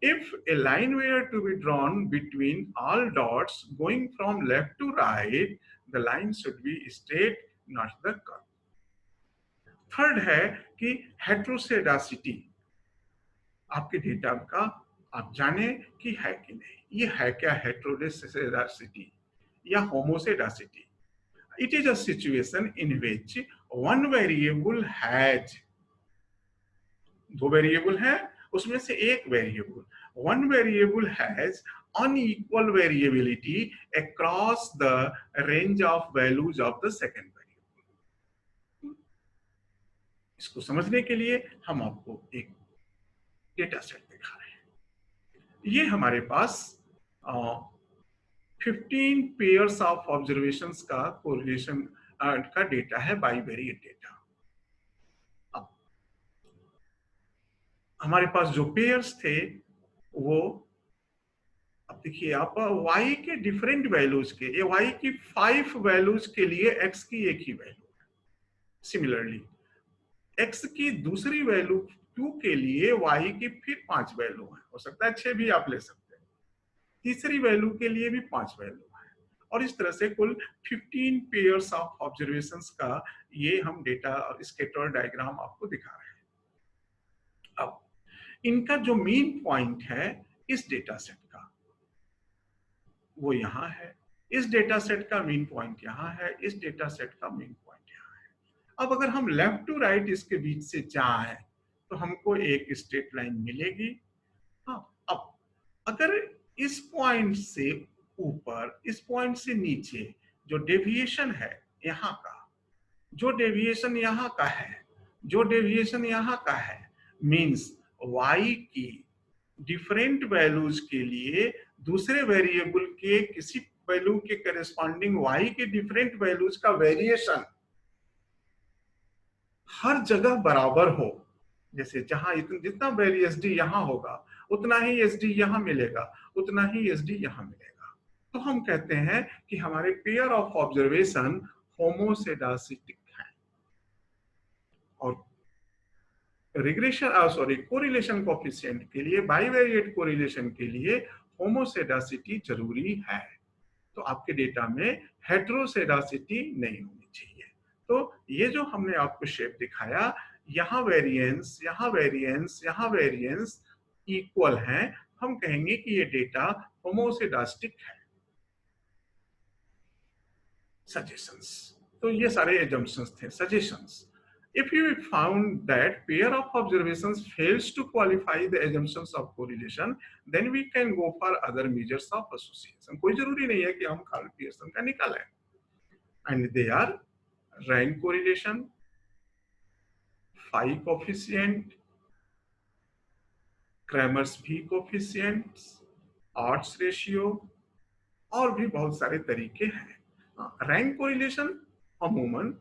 [SPEAKER 1] If a line were to be drawn between all dots going from left to right, the line should be straight, not the curve. Third है कि हेट्रोसेडासिटी, आपके data का आप जाने कि है कि नहीं। ये है क्या हेट्रोसेडासिटी या होमोसेडासिटी? It is a situation in which one variable has, दो वेरिएबल है, उसमें से एक variable, one variable has unequal variability across the range of values of the second variable. इसको समझने के लिए हम आपको एक डेटा सेट दिखा रहे हैं। ये हमारे पास 15 पेयर्स ऑफ ऑब्जर्वेशंस का कोरिलेशन का डेटा है, बाइवेरिएट डेटा। अब हमारे पास जो पेयर्स थे वो, अब देखिए आप y के डिफरेंट वैल्यूज के, ये y की 5 वैल्यूज के लिए x की एक ही वैल्यू है। सिमिलरली x की दूसरी वैल्यू 2 के लिए y की फिर 5 वैल्यू है, हो सकता है 6 भी आप ले सकते हैं। तीसरी वैल्यू के लिए भी 5 वैल्यू है, और इस तरह से कुल 15 पेयर्स ऑफ ऑब्जर्वेशंस का ये हम डेटा स्कैटर डायग्राम आपको दिखा रहे हैं। अब इनका जो मीन पॉइंट है इस डेटा सेट का, वो यहाँ है। इस डेटा सेट का मीन पॉइंट यहाँ है, इस डेटा सेट का मीन पॉइंट यहाँ है। अब अगर हम लेफ्ट टू राइट इसके बीच से जाएं तो हमको एक स्ट्रेट लाइन मिलेगी। हाँ, अब अगर इस पॉइंट से ऊपर, इस पॉइंट से नीचे जो डेविएशन है यहाँ का, जो डेविएशन यहाँ का है, जो डेविएशन यहाँ का है मीन्स y की डिफरेंट वैल्यूज के लिए दूसरे वेरिएबल के किसी वैल्यू के करेस्पॉन्डिंग y के डिफरेंट वैल्यूज का वेरिएशन हर जगह बराबर हो। जैसे जहां जितना वेरी एस डी यहाँ होगा उतना ही एस डी यहाँ मिलेगा, उतना ही एस डी यहाँ मिलेगा। तो हम कहते हैं कि हमारे पेयर ऑफ ऑब्जर्वेशन होमोसेडासिटिक है। और रिग्रेशन सॉरी कोरिलेशन कोफिशिएंट के लिए, बाइवेरिएट कोरिलेशन के लिए होमोसेडासिटी जरूरी है। तो आपके डेटा में हेट्रोसेडासिटी नहीं होनी चाहिए। तो ये जो हमने आपको शेप दिखाया, यहाँ वेरिएंस, यहाँ वेरिएंस, यहाँ वेरिएंस इक्वल हैं, हम कहेंगे कि ये डेटा होमोसेडास्टिक है। सजेशंस, तो ये सारे एजम्पशंस थे, suggestions. If you found that pair of observations fails to qualify the assumptions of correlation, then we can go for other measures of association. कोई जरूरी नहीं है कि हम कार्ल पियर्सन का निकालें। And they are rank correlation, phi coefficient, Kramer's V coefficient, odds ratio और भी बहुत सारे तरीके हैं। रैंक कोरिलेशन अमूमन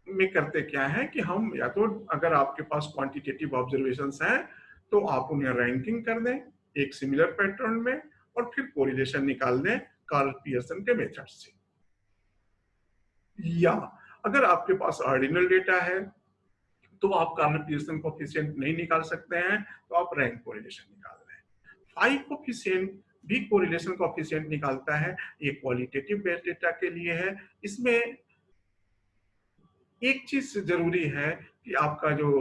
[SPEAKER 1] में करते क्या है कि हम या तो अगर आपके पास क्वांटिटेटिव ऑब्जर्वेशंस हैं तो आप उन्हें रैंकिंग कर दें एक सिमिलर पैटर्न में और फिर कोरिलेशन निकाल दें कार्ल पियर्सन के मेथड से। या अगर आपके पास ऑर्डिनल डेटा है तो आप कार्ल पियर्सन कोएफिशिएंट नहीं निकाल सकते हैं, तो आप रैंक कोरिलेशन निकाल दें। फाई कोएफिशिएंट भी कोरिलेशन कोएफिशिएंट निकालता है, ये क्वालिटेटिव बेस्ड डेटा के लिए है। इसमें एक चीज जरूरी है कि आपका जो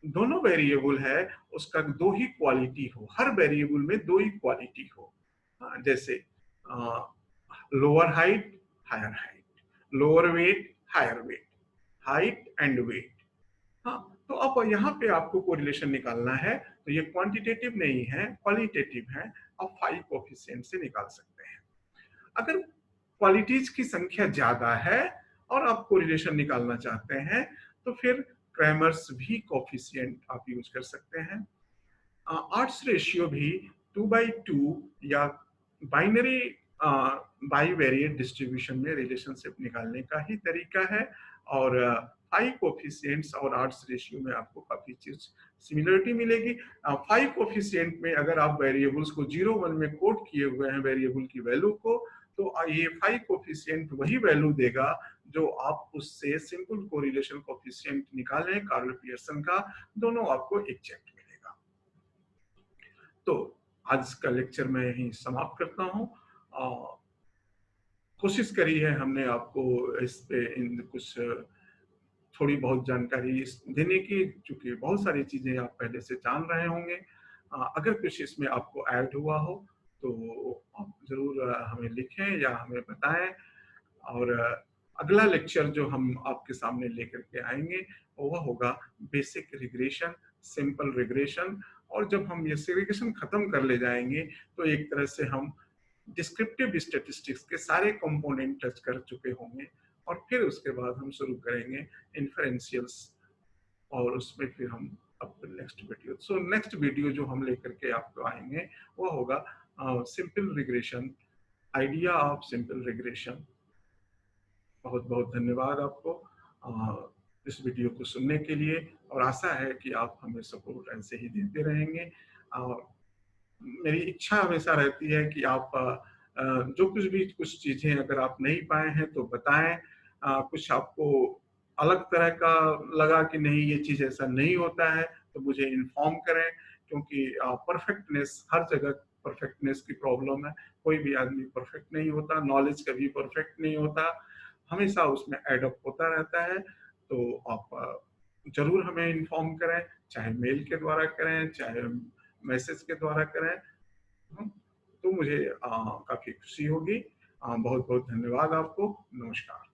[SPEAKER 1] दोनों वेरिएबल है उसका दो ही क्वालिटी हो, हर वेरिएबल में दो ही क्वालिटी हो। जैसे lower height higher height, lower weight higher weight, height and weight. हाँ, तो अब यहाँ पे आपको कोरिलेशन निकालना है तो ये क्वांटिटेटिव नहीं है, क्वालिटेटिव है। आप फाई कोएफिशिएंट से निकाल सकते हैं। अगर क्वालिटीज की संख्या ज्यादा है और आप कोरिलेशन निकालना चाहते हैं तो फिर क्रैमर्स भी कोएफिशिएंट आप यूज कर सकते हैं। ऑड्स रेशियो भी 2/2 या बाइनरी बाइवेरिएट डिस्ट्रीब्यूशन में रिलेशनशिप निकालने का ही तरीका है। और फाई कोएफिशिएंट्स और ऑड्स रेशियो में आपको काफी चीज सिमिलरिटी मिलेगी। फाई कोएफिशिएंट में अगर आप वेरिएबल्स को 0-1 में कोट किए हुए हैं वेरिएबल की वैल्यू को, तो ये फाई कोएफिशिएंट वही वैल्यू देगा जो आप उससे सिंपल कोरिलेशन कोएफिशिएंट निकालें कार्ल पियर्सन का, दोनों आपको एग्जैक्ट मिलेगा। तो आज का लेक्चर मैं यहीं समाप्त करता हूँ। कोशिश करी है हमने आपको इस पे इन कुछ थोड़ी बहुत जानकारी देने की, चूंकि बहुत सारी चीजें आप पहले से जान रहे होंगे। अगर कुछ इसमें आपको ऐड हुआ हो तो आप जरूर हमें लिखें या हमें बताएं। और अगला लेक्चर जो हम आपके सामने लेकर के आएंगे वह होगा बेसिक रिग्रेशन, सिंपल रिग्रेशन। और जब हम ये रिग्रेशन खत्म कर ले जाएंगे तो एक तरह से हम डिस्क्रिप्टिव स्टैटिस्टिक्स के सारे कंपोनेंट टच कर चुके होंगे। और फिर उसके बाद हम शुरू करेंगे इन्फरेंशियल्स, और उसमें फिर हम अपने नेक्स्ट वीडियो, नेक्स्ट वीडियो जो हम लेकर के आपको आएंगे वो होगा simple regression, idea of simple regression. बहुत बहुत धन्यवाद आपको इस वीडियो को सुनने के लिए, और आशा है कि आप हमें सपोर्ट ऐसे ही देते रहेंगे। मेरी इच्छा हमेशा रहती है कि आप जो कुछ चीजें अगर आप नहीं पाए हैं तो बताएं। कुछ आपको अलग तरह का लगा कि नहीं ये चीज ऐसा नहीं होता है तो मुझे इन्फॉर्म करें, क्योंकि परफेक्टनेस हर जगह परफेक्टनेस की प्रॉब्लम है। कोई भी आदमी परफेक्ट नहीं होता, नॉलेज कभी परफेक्ट नहीं होता, हमेशा उसमें एडअप होता रहता है। तो आप जरूर हमें इन्फॉर्म करें, चाहे मेल के द्वारा करें चाहे मैसेज के द्वारा करें, तो मुझे काफी खुशी होगी। बहुत बहुत धन्यवाद आपको। नमस्कार।